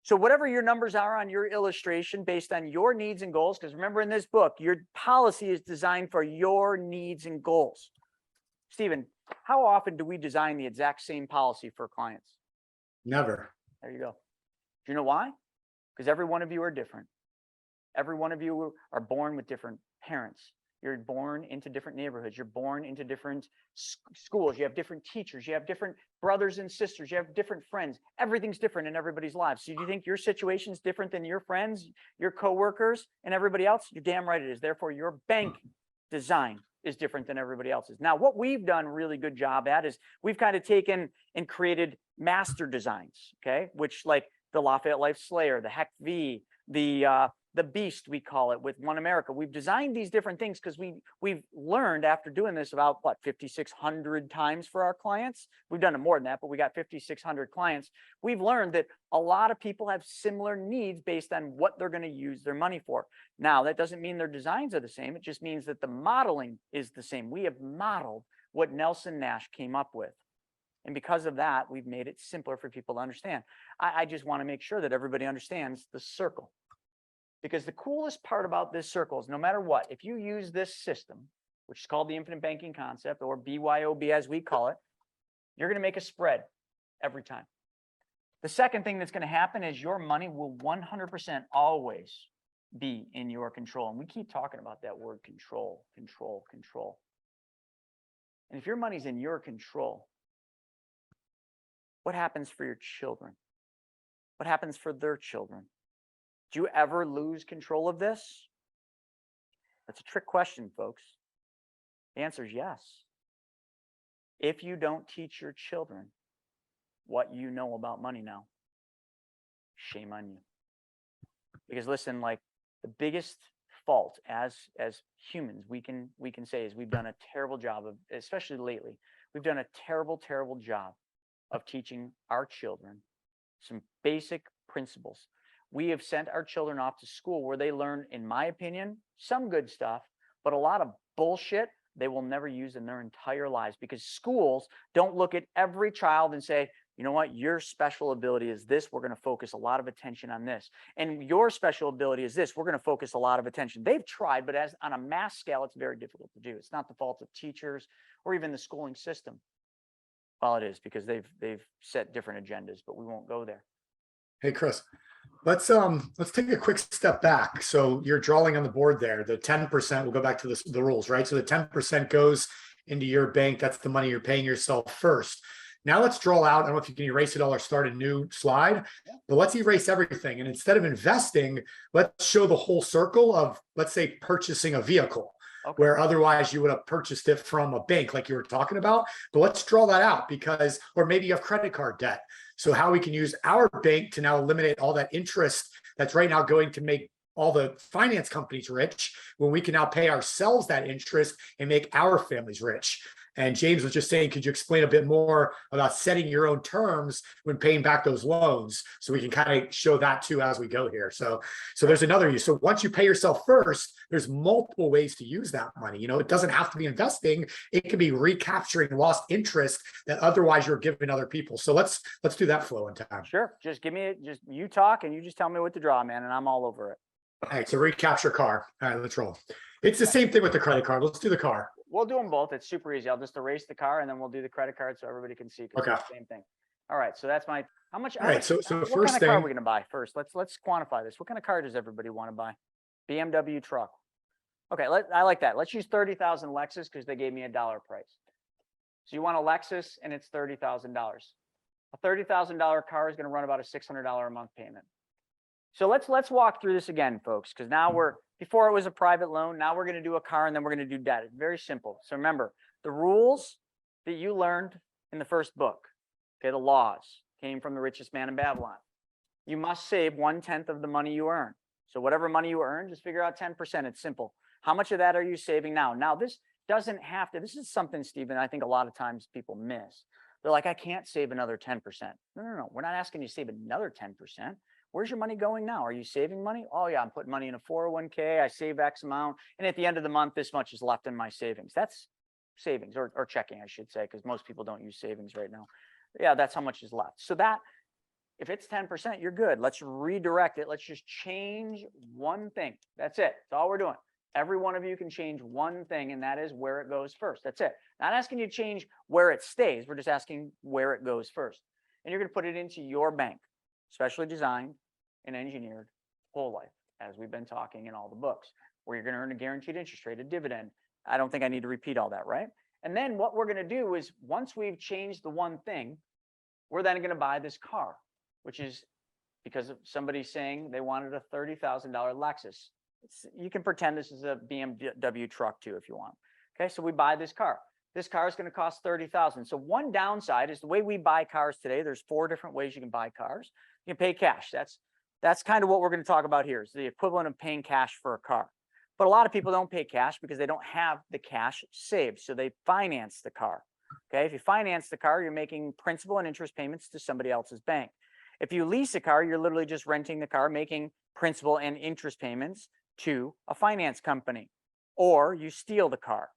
So whatever your numbers are on your illustration based on your needs and goals, because remember in this book, your policy is designed for your needs and goals. Stephen, how often do we design the exact same policy for clients? Never. There you go. Do you know why? Because every one of you are different. Every one of you are born with different parents. You're born into different neighborhoods. You're born into different schools. You have different teachers. You have different brothers and sisters. You have different friends. Everything's different in everybody's lives. So do you think your situation is different than your friends, your coworkers, and everybody else? You're damn right it is. Therefore, your bank design is different than everybody else's. Now, what we've done a really good job at is we've kind of taken and created master designs, okay? Which like the Lafayette Life Slayer, the Heck V, the Beast, we call it, with One America. We've designed these different things because we've learned after doing this about what, 5,600 times for our clients. We've done it more than that, but we got 5,600 clients. We've learned that a lot of people have similar needs based on what they're going to use their money for. Now, that doesn't mean their designs are the same. It just means that the modeling is the same. We have modeled what Nelson Nash came up with. And because of that, we've made it simpler for people to understand. I just want to make sure that everybody understands the circle. Because the coolest part about this circle is no matter what, if you use this system, which is called the infinite banking concept, or BYOB as we call it, you're going to make a spread every time. The second thing that's going to happen is your money will 100% always be in your control. And we keep talking about that word control, control, control. And if your money's in your control, what happens for your children? What happens for their children? Do you ever lose control of this? That's a trick question, folks. The answer is yes. If you don't teach your children what you know about money now, shame on you. Because listen, like the biggest fault as humans we can say is we've done a terrible job of, especially lately, we've done a terrible job of teaching our children some basic principles. We have sent our children off to school where they learn, in my opinion, some good stuff, but a lot of bullshit they will never use in their entire lives, because schools don't look at every child and say, you know what, your special ability is this. We're going to focus a lot of attention on this. And your special ability is this. We're going to focus a lot of attention. They've tried, but as on a mass scale, it's very difficult to do. It's not the fault of teachers or even the schooling system. Well, it is, because they've set different agendas, but we won't go there. Hey, Chris, let's take a quick step back. So you're drawing on the board there, the 10%, we'll go back to the rules, right? So the 10% goes into your bank. That's the money you're paying yourself first. Now let's draw out, I don't know if you can erase it all or start a new slide, but let's erase everything. And instead of investing, let's show the whole circle of, let's say, purchasing a vehicle. Okay. Where otherwise you would have purchased it from a bank like you were talking about. But let's draw that out, because, or maybe you have credit card debt. So how we can use our bank to now eliminate all that interest that's right now going to make all the finance companies rich, when we can now pay ourselves that interest and make our families rich. And James was just saying, could you explain a bit more about setting your own terms when paying back those loans, so we can kind of show that too as we go here. So there's another use. So once you pay yourself first, there's multiple ways to use that money. You know, it doesn't have to be investing. It can be recapturing lost interest that otherwise you're giving other people. So let's do that flow in time. Sure. Just give me, just you talk and you just tell me what to draw, man, and I'm all over it. All right. So recapture car. All right, let's roll. It's the same thing with the credit card. Let's do the car. We'll do them both. It's super easy. I'll just erase the car and then we'll do the credit card so everybody can see. Okay. It's the same thing. All right. So that's my, how much? All right. So what first kind of thing, car are we going to buy first? Let's quantify this. What kind of car does everybody want to buy? BMW truck. Okay. I like that. Let's use 30,000 Lexus, because they gave me $1 price. So you want a Lexus and it's $30,000. A $30,000 car is going to run about a $600 a month payment. So let's walk through this again, folks, because now before it was a private loan. Now we're going to do a car and then we're going to do debt. It's very simple. So remember the rules that you learned in the first book. Okay. The laws came from The Richest Man in Babylon. You must save 1/10 of the money you earn. So whatever money you earn, just figure out 10%. It's simple. How much of that are you saving now? Now this doesn't have to, this is something, Stephen, I think a lot of times people miss. They're like, I can't save another 10%. No. We're not asking you to save another 10%. Where's your money going now? Are you saving money? Oh yeah, I'm putting money in a 401k. I save X amount. And at the end of the month, this much is left in my savings. That's savings, or checking, I should say, because most people don't use savings right now. Yeah, that's how much is left. So that, if it's 10%, you're good. Let's redirect it. Let's just change one thing. That's it. That's all we're doing. Every one of you can change one thing, and that is where it goes first. That's it. Not asking you to change where it stays. We're just asking where it goes first. And you're going to put it into your bank, specially designed and engineered whole life, as we've been talking in all the books, where you're going to earn a guaranteed interest rate, a dividend. I don't think I need to repeat all that, right? And then what we're going to do is, once we've changed the one thing, we're then going to buy this car, which is because of somebody saying they wanted a $30,000 Lexus. You can pretend this is a BMW truck too, if you want. Okay, so we buy this car. This car is going to cost $30,000. So one downside is the way we buy cars today. There's 4 different ways you can buy cars. You can pay cash. That's kind of what we're going to talk about here. Is the equivalent of paying cash for a car. But a lot of people don't pay cash because they don't have the cash saved. So they finance the car. Okay, if you finance the car, you're making principal and interest payments to somebody else's bank. If you lease a car, you're literally just renting the car, making principal and interest payments to a finance company, or you steal the car.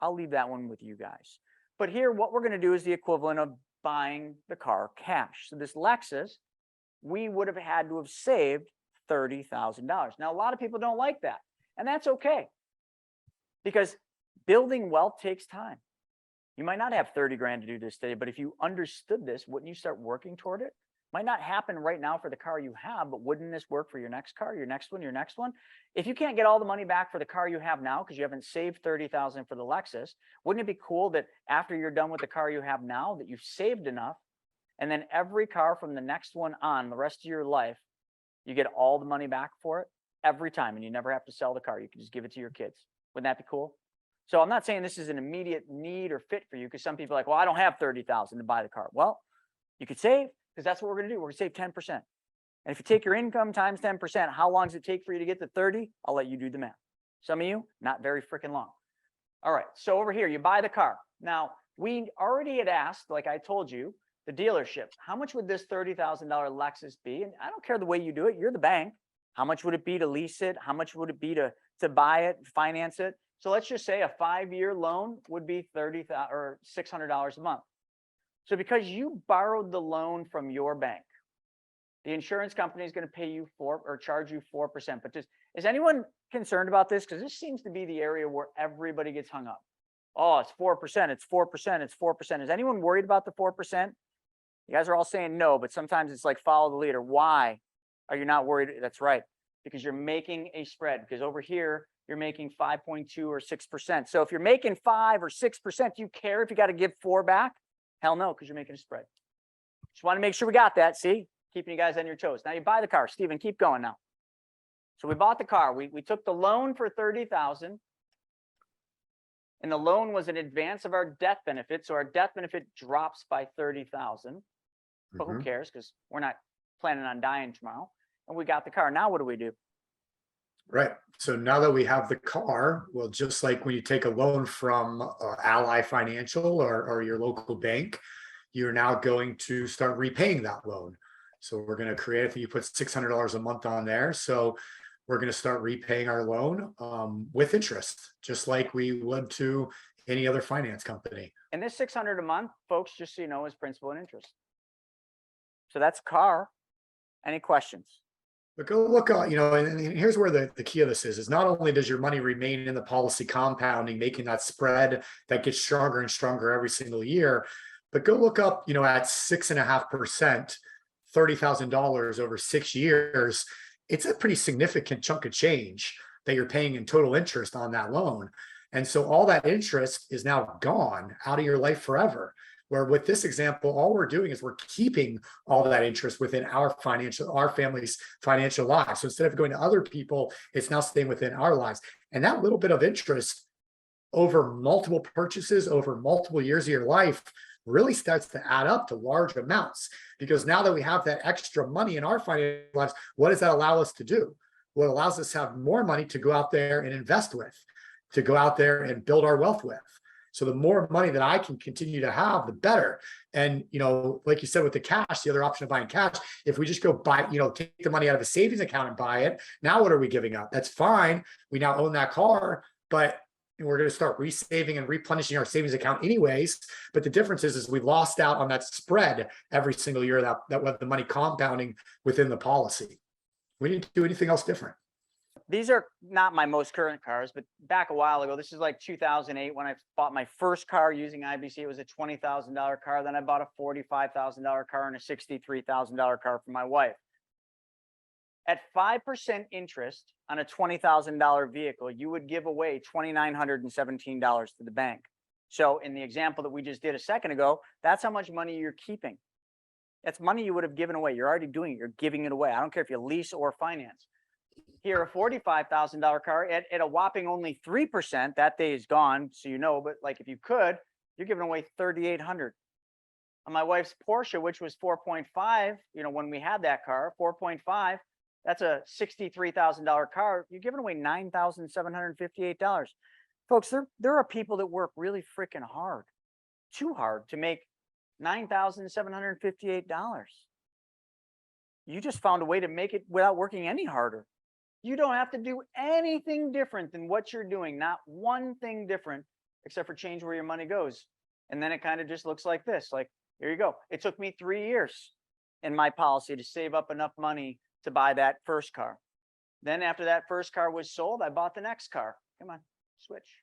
I'll leave that one with you guys. But here, what we're going to do is the equivalent of buying the car cash. So this Lexus, we would have had to have saved $30,000. Now, a lot of people don't like that, and that's okay, because building wealth takes time. You might not have 30 grand to do this today, but if you understood this, wouldn't you start working toward it? Might not happen right now for the car you have, but wouldn't this work for your next car, your next one, your next one? If you can't get all the money back for the car you have now because you haven't saved $30,000 for the Lexus, wouldn't it be cool that after you're done with the car you have now, that you've saved enough, and then every car from the next one on the rest of your life, you get all the money back for it every time, and you never have to sell the car. You can just give it to your kids. Wouldn't that be cool? So I'm not saying this is an immediate need or fit for you, because some people are like, well, I don't have $30,000 to buy the car. Well, you could save, because that's what we're going to do. We're going to save 10%. And if you take your income times 10%, how long does it take for you to get to 30? I'll let you do the math. Some of you, not very freaking long. All right, so over here, you buy the car. Now, we already had asked, like I told you, the dealership, how much would this $30,000 Lexus be? And I don't care the way you do it. You're the bank. How much would it be to lease it? How much would it be to buy it, finance it? So let's just say a 5-year loan would be $30,000 or $600 a month. So because you borrowed the loan from your bank, the insurance company is going to pay you charge you 4%. But is anyone concerned about this? Because this seems to be the area where everybody gets hung up. Oh, it's 4%, it's 4%, it's 4%. Is anyone worried about the 4%? You guys are all saying no, but sometimes it's like follow the leader. Why are you not worried? That's right, because you're making a spread. Because over here, you're making 5.2 or 6%. So if you're making 5 or 6%, do you care if you got to give 4 back? Hell no, because you're making a spread. Just want to make sure we got that. See, keeping you guys on your toes. Now you buy the car. Steven, keep going now. So we bought the car. We took the loan for $30,000. And the loan was in advance of our death benefit. So our death benefit drops by $30,000. But who cares? Because we're not planning on dying tomorrow. And we got the car. Now what do we do? Right. So now that we have the car, well, just like when you take a loan from Ally Financial or your local bank, you're now going to start repaying that loan. So we're going to create, I think you put $600 a month on there. So we're going to start repaying our loan with interest, just like we would to any other finance company. And this $600 a month, folks, just so you know, is principal and interest. So that's car. Any questions? But go look, and here's where the key of this is not only does your money remain in the policy compounding, making that spread that gets stronger and stronger every single year, but go look up, at 6.5%, $30,000 over 6 years. It's a pretty significant chunk of change that you're paying in total interest on that loan. And so all that interest is now gone out of your life forever. Where with this example, all we're doing is we're keeping all that interest within our family's financial lives. So instead of going to other people, it's now staying within our lives. And that little bit of interest over multiple purchases, over multiple years of your life, really starts to add up to large amounts. Because now that we have that extra money in our financial lives, what does that allow us to do? Well, it allows us to have more money to go out there and invest with, to go out there and build our wealth with. So the more money that I can continue to have, the better. And, like you said, with the cash, the other option of buying cash, if we just go buy, take the money out of a savings account and buy it, now what are we giving up? That's fine. We now own that car, but we're going to start resaving and replenishing our savings account anyways. But the difference is we lost out on that spread every single year that with the money compounding within the policy. We didn't do anything else different. These are not my most current cars, but back a while ago, this is like 2008 when I bought my first car using IBC. It was a $20,000 car. Then I bought a $45,000 car and a $63,000 car for my wife. At 5% interest on a $20,000 vehicle, you would give away $2,917 to the bank. So in the example that we just did a second ago, that's how much money you're keeping. That's money you would have given away. You're already doing it. You're giving it away. I don't care if you lease or finance. Here, a $45,000 car at a whopping only 3%, that day is gone. So, but like if you could, you're giving away $3,800. On my wife's Porsche, which was 4.5, when we had that car, 4.5, that's a $63,000 car. You're giving away $9,758. Folks, there are people that work really freaking hard, too hard to make $9,758. You just found a way to make it without working any harder. You don't have to do anything different than what you're doing, not one thing different, except for change where your money goes. And then it kind of just looks like this. Like, here you go. It took me 3 years in my policy to save up enough money to buy that first car. Then after that first car was sold, I bought the next car. Come on, switch.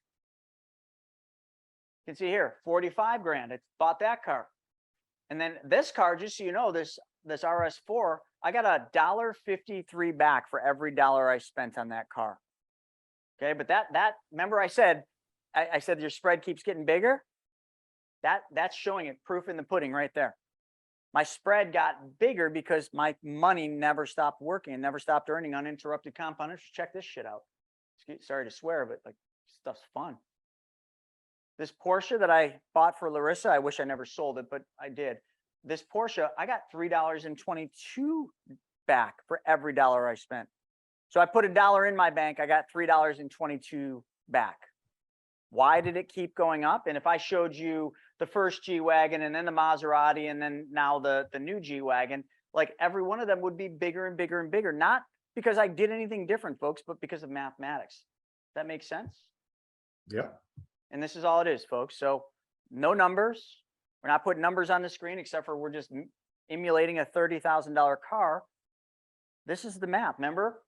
You can see here, 45 grand. I bought that car. And then this car, just so you know, this RS4, I got $1.53 back for every dollar I spent on that car. Okay, but that remember I said your spread keeps getting bigger. That's showing it, proof in the pudding right there. My spread got bigger because my money never stopped working and never stopped earning uninterrupted compound interest. Check this shit out. Sorry to swear, but like stuff's fun. This Porsche that I bought for Larissa, I wish I never sold it, but I did. This Porsche, I got $3.22 back for every dollar I spent. So I put $1 in my bank, I got $3.22 back. Why did it keep going up? And if I showed you the first G-Wagon and then the Maserati and then now the new G-Wagon, like every one of them would be bigger and bigger and bigger. Not because I did anything different, folks, but because of mathematics. That makes sense? Yeah. And this is all it is, folks. So no numbers. We're not putting numbers on the screen except for we're just emulating a $30,000 car. This is the math, remember?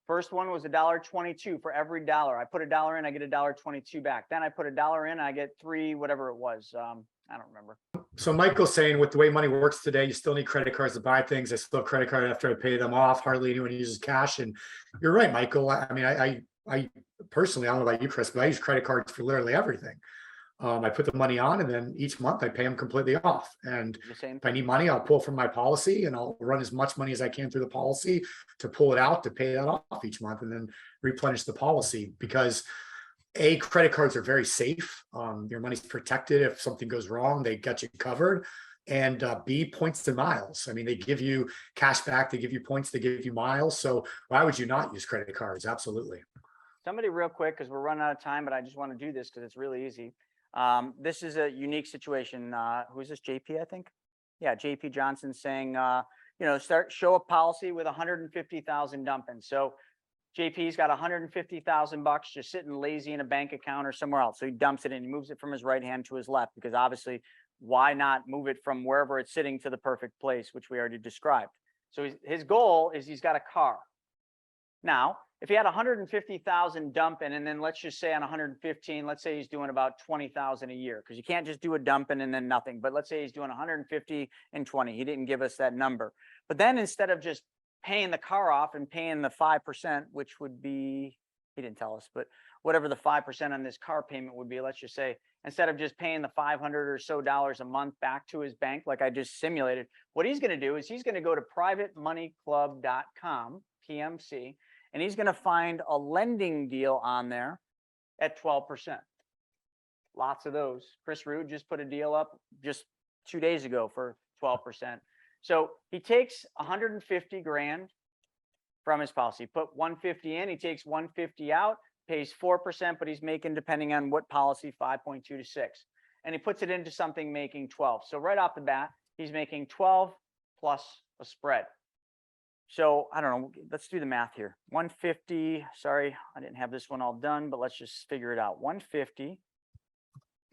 First one was $1.22 for every dollar. I put $1 in, I get $1.22 back. Then I put $1 in, I get three, whatever it was. I don't remember. So Michael's saying with the way money works today, you still need credit cards to buy things. I still have credit card after I pay them off. Hardly anyone uses cash. And you're right, Michael. I mean, I personally, I don't know about you, Chris, but I use credit cards for literally everything. I put the money on and then each month I pay them completely off. And if I need money, I'll pull from my policy and I'll run as much money as I can through the policy to pull it out to pay that off each month and then replenish the policy because A, credit cards are very safe. Your money's protected. If something goes wrong, they got you covered. And B, points and miles. I mean, they give you cash back, they give you points, they give you miles. So why would you not use credit cards? Absolutely. Somebody real quick, because we're running out of time, but I just want to do this because it's really easy. This is a unique situation. Who's this? JP, I think. Yeah, JP Johnson saying, show a policy with 150,000 dumping. So JP's got 150,000 bucks just sitting lazy in a bank account or somewhere else. So he dumps it in, he moves it from his right hand to his left because obviously, why not move it from wherever it's sitting to the perfect place, which we already described. So his goal is he's got a car. Now, if he had 150,000 dumping, and then let's just say on 115, let's say he's doing about 20,000 a year, because you can't just do a dumping and then nothing. But let's say he's doing 150 and 20. He didn't give us that number. But then instead of just paying the car off and paying the 5%, which would be, he didn't tell us, but whatever the 5% on this car payment would be, let's just say, instead of just paying the $500 or so a month back to his bank, like I just simulated, what he's going to do is he's going to go to privatemoneyclub.com, PMC, and he's going to find a lending deal on there at 12%. Lots of those. Chris Rude just put a deal up just 2 days ago for 12%. So he takes 150 grand from his policy, put 150 in, he takes 150 out, pays 4%, but he's making, depending on what policy, 5.2 to 6. And he puts it into something making 12. So right off the bat, he's making 12 plus a spread. So I don't know, let's do the math here. 150, sorry, I didn't have this one all done, but let's just figure it out. 150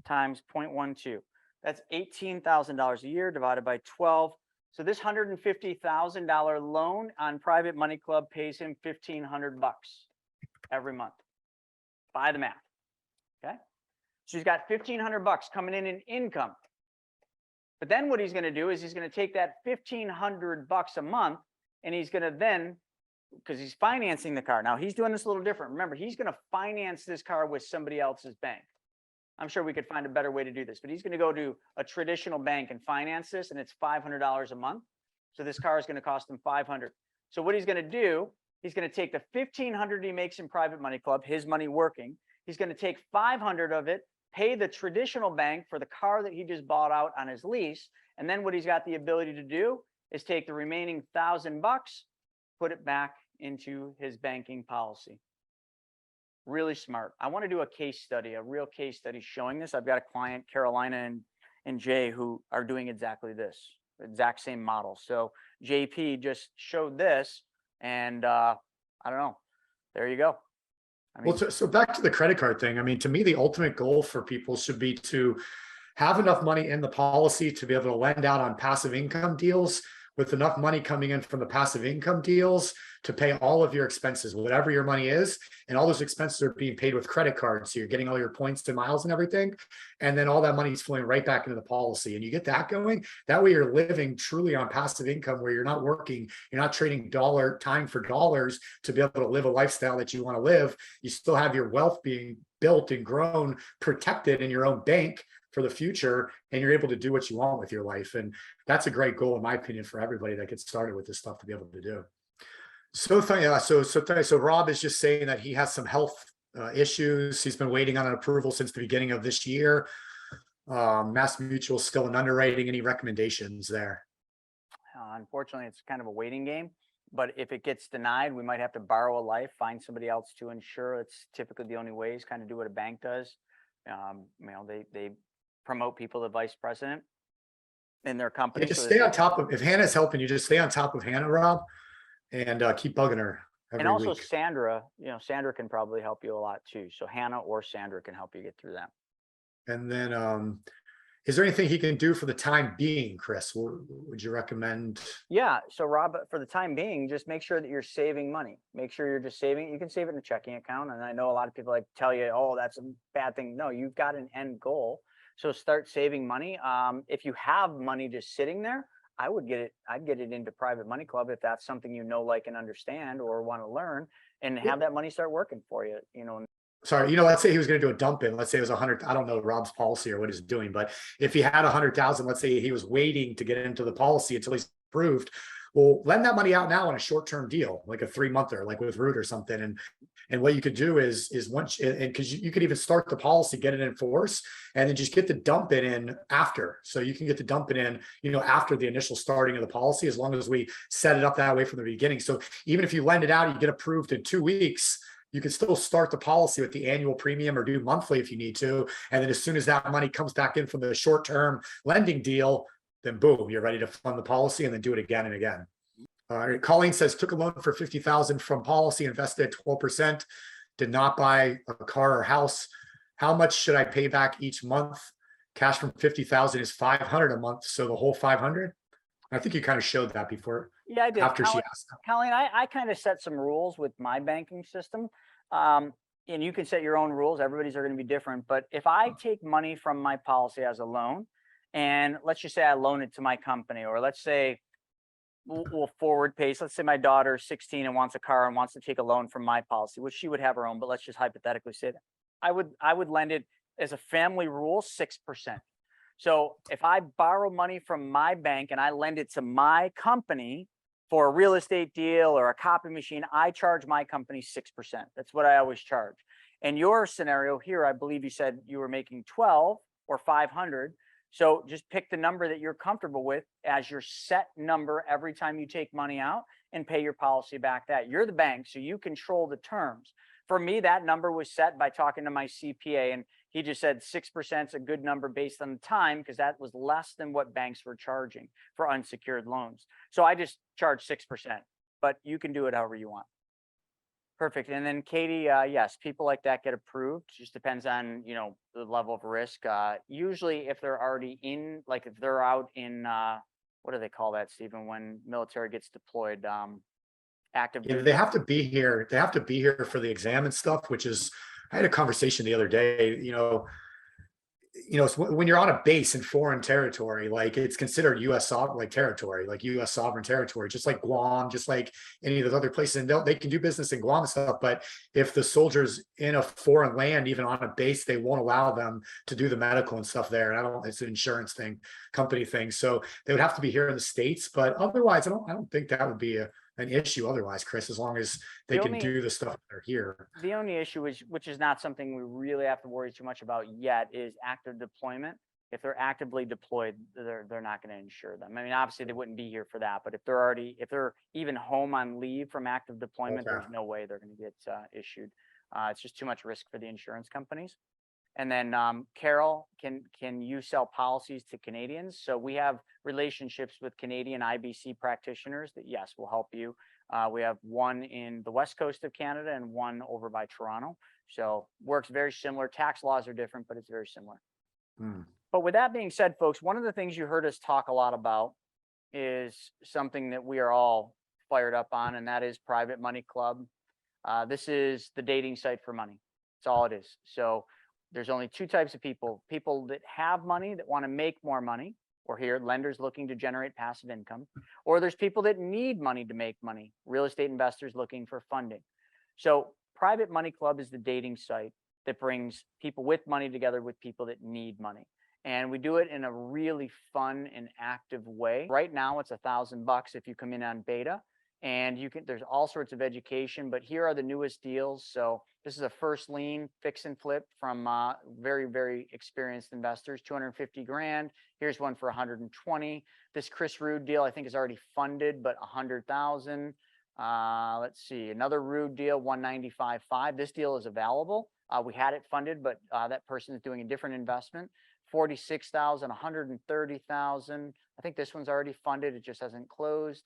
times 0.12. That's $18,000 a year divided by 12. So this $150,000 loan on Private Money Club pays him $1,500 every month. By the math, okay? So he's got $1,500 coming in income. But then what he's going to do is he's going to take that $1,500 a month, and he's going to then, because he's financing the car. Now he's doing this a little different. Remember, he's going to finance this car with somebody else's bank. I'm sure we could find a better way to do this, but he's going to go to a traditional bank and finance this, and it's $500 a month. So this car is going to cost him $500. So what he's going to do, he's going to take the $1,500 he makes in Private Money Club, his money working. He's going to take $500 of it, pay the traditional bank for the car that he just bought out on his lease. And then what he's got the ability to do is take the remaining $1,000, put it back into his banking policy. Really smart. I want to do a case study, a real case study showing this. I've got a client, Carolina and Jay, who are doing exactly this, exact same model. So JP just showed this, and I don't know. There you go. I mean, Well, so back to the credit card thing. I mean, to me, the ultimate goal for people should be to have enough money in the policy to be able to lend out on passive income deals with enough money coming in from the passive income deals to pay all of your expenses, whatever your money is. And all those expenses are being paid with credit cards. So you're getting all your points and miles and everything. And then all that money is flowing right back into the policy. And you get that going. That way you're living truly on passive income where you're not working. You're not trading time for dollars to be able to live a lifestyle that you want to live. You still have your wealth being built and grown, protected in your own bank for the future, and you're able to do what you want with your life. And that's a great goal, in my opinion, for everybody that gets started with this stuff to be able to do. So Rob is just saying that he has some health issues. He's been waiting on an approval since the beginning of this year. Mass Mutual still in underwriting. Any recommendations there? Unfortunately, it's kind of a waiting game. But if it gets denied, we might have to borrow a life, find somebody else to insure. It's typically the only ways, kind of do what a bank does. They promote people to vice president in their Yeah, company. just So stay on top of, if Hannah's helping you, just stay on top of Hannah, Rob, and keep bugging her and every also week. Sandra, Sandra can probably help you a lot too. So Hannah or Sandra can help you get through that. And then, is there anything he can do for the time being, Chris? Would you recommend? Yeah. So Rob, for the time being, just make sure that you're saving money. Make sure you're just saving. You can save it in a checking account. And I know a lot of people like tell you, oh, that's a bad thing. No, you've got an end goal. So start saving money. If you have money just sitting there, I'd get it into private money club if that's something like, and understand or want to learn, and have that money start working for you, Sorry, let's say he was going to do a dump in. Let's say it was 100. I don't know Rob's policy or what he's doing, but if he had 100,000, let's say he was waiting to get into the policy until he's approved. Well, lend that money out now on a short-term deal, like a 3-monther, like with Root or something. And what you could do is once, and because you could even start the policy, get it in force, and then just get the dump in after. So you can get the dump in, after the initial starting of the policy, as long as we set it up that way from the beginning. So even if you lend it out, you get approved in 2 weeks. You can still start the policy with the annual premium or do monthly if you need to. And then as soon as that money comes back in from the short-term lending deal, then boom, you're ready to fund the policy and then do it again and again. Colleen says, took a loan for 50,000 from policy, invested at 12%, did not buy a car or house. How much should I pay back each month? Cash from 50,000 is 500 a month. So the whole 500. I think you kind of showed that before. Yeah, I did. After she asked. Colleen, I kind of set some rules with my banking system. And you can set your own rules. Everybody's are going to be different. But if I take money from my policy as a loan, and let's just say I loan it to my company, or let's say we'll forward pace. Let's say my daughter's 16 and wants a car and wants to take a loan from my policy, which she would have her own, but let's just hypothetically say that I would lend it as a family rule, 6%. So if I borrow money from my bank and I lend it to my company for a real estate deal or a copy machine, I charge my company 6%. That's what I always charge. In your scenario here, I believe you said you were making 12 or 500. So just pick the number that you're comfortable with as your set number every time you take money out, and pay your policy back that. You're the bank, so you control the terms. For me, that number was set by talking to my CPA, and he just said 6% is a good number based on the time, because that was less than what banks were charging for unsecured loans. So I just charge 6%, but you can do it however you want. Perfect. And then Katie, yes, people like that get approved. Just depends on, the level of risk. Usually if they're already in, like if they're out in, what do they call that, Stephen, when military gets deployed, active Yeah, duty? they have to be here. They have to be here for the exam and stuff, which is, I had a conversation the other day, it's when you're on a base in foreign territory, like it's considered U.S. territory, like U.S. sovereign territory, just like Guam, just like any of those other places. And they can do business in Guam and stuff. But if the soldiers in a foreign land, even on a base, they won't allow them to do the medical and stuff there. And it's an insurance thing, company thing. So they would have to be here in the States. But otherwise, I don't think that would be an issue otherwise, Chris, as long as they can do the stuff that are here. The only issue is, which is not something we really have to worry too much about yet, is active deployment. If they're actively deployed, they're not going to insure them. I mean, obviously they wouldn't be here for that, but if they're even home on leave from active deployment, there's no way they're going to get issued. It's just too much risk for the insurance companies. And then Carol, can you sell policies to Canadians? So we have relationships with Canadian IBC practitioners that, yes, will help you. We have one in the west coast of Canada and one over by Toronto. So works very similar. Tax laws are different, but it's very similar. But with that being said, folks, one of the things you heard us talk a lot about is something that we are all fired up on, and that is Private Money Club. This is the dating site for money. That's all it is. So there's only two types of people: people that have money that want to make more money, or here, lenders looking to generate passive income, or there's people that need money to make money, real estate investors looking for funding. So Private Money Club is the dating site that brings people with money together with people that need money. And we do it in a really fun and active way. Right now, it's $1,000 if you come in on beta. and there's all sorts of education, but here are the newest deals. So this is a first lien fix and flip from very, very experienced investors, 250 grand. Here's one for 120. This Chris Rude deal, I think, is already funded, but 100,000. Let's see, another Rude deal, 195.5. This deal is available. We had it funded, but that person is doing a different investment. 46,000, 130,000. I think this one's already funded. It just hasn't closed.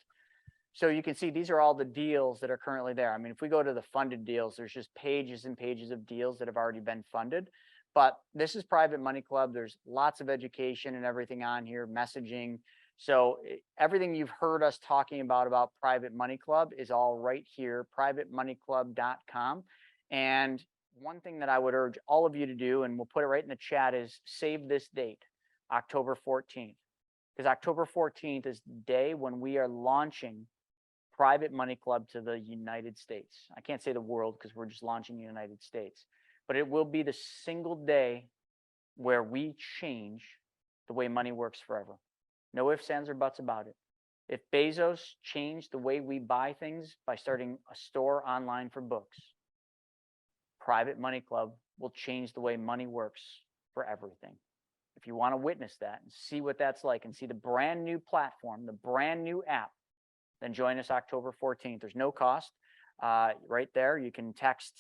So you can see these are all the deals that are currently there. I mean, if we go to the funded deals, there's just pages and pages of deals that have already been funded. But this is Private Money Club. There's lots of education and everything on here, messaging. So everything you've heard us talking about Private Money Club is all right here, privatemoneyclub.com. And one thing that I would urge all of you to do, and we'll put it right in the chat, is save this date, October 14th. Because October 14th is the day when we are launching Private Money Club to the United States. I can't say the world because we're just launching the United States, but it will be the single day where we change the way money works forever. No ifs, ands, or buts about it. If Bezos changed the way we buy things by starting a store online for books, Private Money Club will change the way money works for everything. If you want to witness that and see what that's like and see the brand new platform, the brand new app, then join us October 14th. There's no cost. Right there, you can text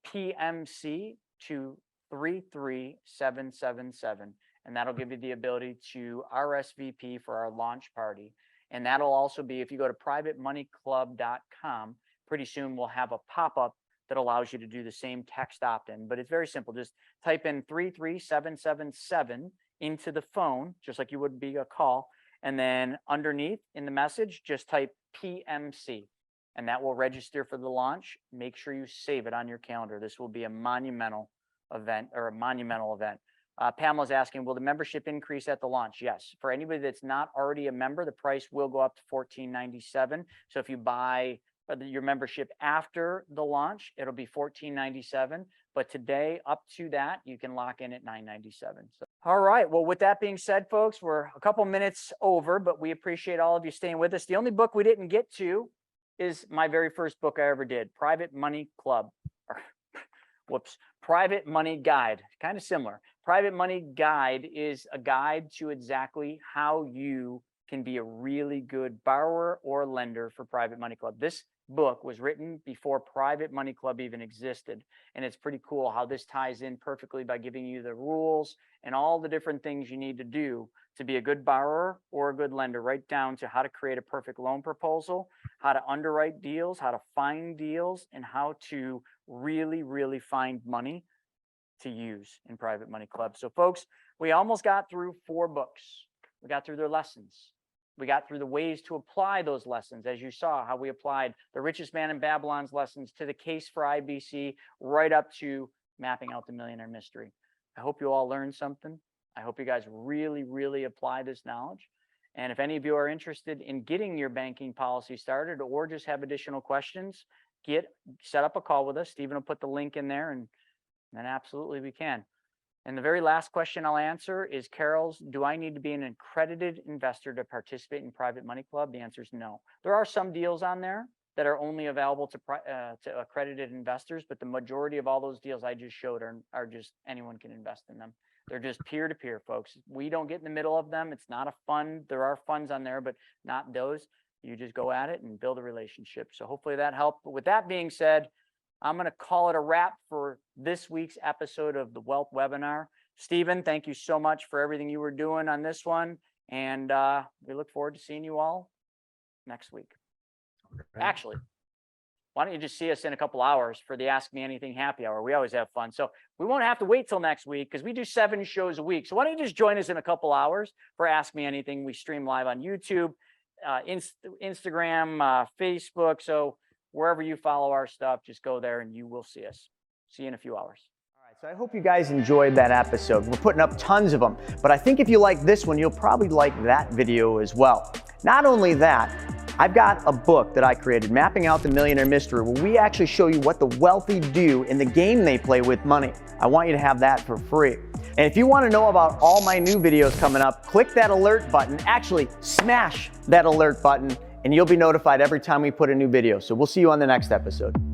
PMC to 33777, and that'll give you the ability to RSVP for our launch party. And that'll also be, if you go to privatemoneyclub.com, pretty soon we'll have a pop-up that allows you to do the same text opt-in. But it's very simple. Just type in 33777 into the phone, just like you would be a call. And then underneath in the message, just type PMC, and that will register for the launch. Make sure you save it on your calendar. This will be a monumental event. Pamela's asking, will the membership increase at the launch? Yes. For anybody that's not already a member, the price will go up to $14.97. So if you buy your membership after the launch, it'll be $14.97. But today, up to that, you can lock in at $9.97. So, all right. Well, with that being said, folks, we're a couple minutes over, but we appreciate all of you staying with us. The only book we didn't get to is my very first book I ever did, Private Money Club. Private Money Guide. Kind of similar. Private Money Guide is a guide to exactly how you can be a really good borrower or lender for Private Money Club. This book was written before Private Money Club even existed. And it's pretty cool how this ties in perfectly by giving you the rules and all the different things you need to do to be a good borrower or a good lender, right down to how to create a perfect loan proposal, how to underwrite deals, how to find deals, and how to really, really find money to use in Private Money Club. So folks, we almost got through 4 books. We got through their lessons. We got through the ways to apply those lessons, as you saw how we applied the Richest Man in Babylon's lessons to the case for IBC, right up to mapping out the millionaire mystery. I hope you all learned something. I hope you guys really, really apply this knowledge. And if any of you are interested in getting your banking policy started or just have additional questions, set up a call with us. Stephen will put the link in there, and then absolutely we can. And the very last question I'll answer is Carol's, do I need to be an accredited investor to participate in Private Money Club? The answer is no. There are some deals on there that are only available to accredited investors, but the majority of all those deals I just showed are just anyone can invest in them. They're just peer-to-peer, folks. We don't get in the middle of them. It's not a fund. There are funds on there, but not those. You just go at it and build a relationship. So hopefully that helped. But with that being said, I'm going to call it a wrap for this week's episode of the Wealth Webinar. Stephen, thank you so much for everything you were doing on this one. And we look forward to seeing you all next week. Okay. Actually, why don't you just see us in a couple hours for the Ask Me Anything happy hour? We always have fun. So we won't have to wait till next week because we do 7 shows a week. So why don't you just join us in a couple hours for Ask Me Anything? We stream live on YouTube, Instagram, Facebook. So wherever you follow our stuff, just go there and you will see us. See you in a few hours. All right, so I hope you guys enjoyed that episode. We're putting up tons of them, but I think if you like this one, you'll probably like that video as well. Not only that, I've got a book that I created, Mapping Out the Millionaire Mystery, where we actually show you what the wealthy do in the game they play with money. I want you to have that for free. And if you want to know about all my new videos coming up, click that alert button, actually smash that alert button, and you'll be notified every time we put a new video. So we'll see you on the next episode.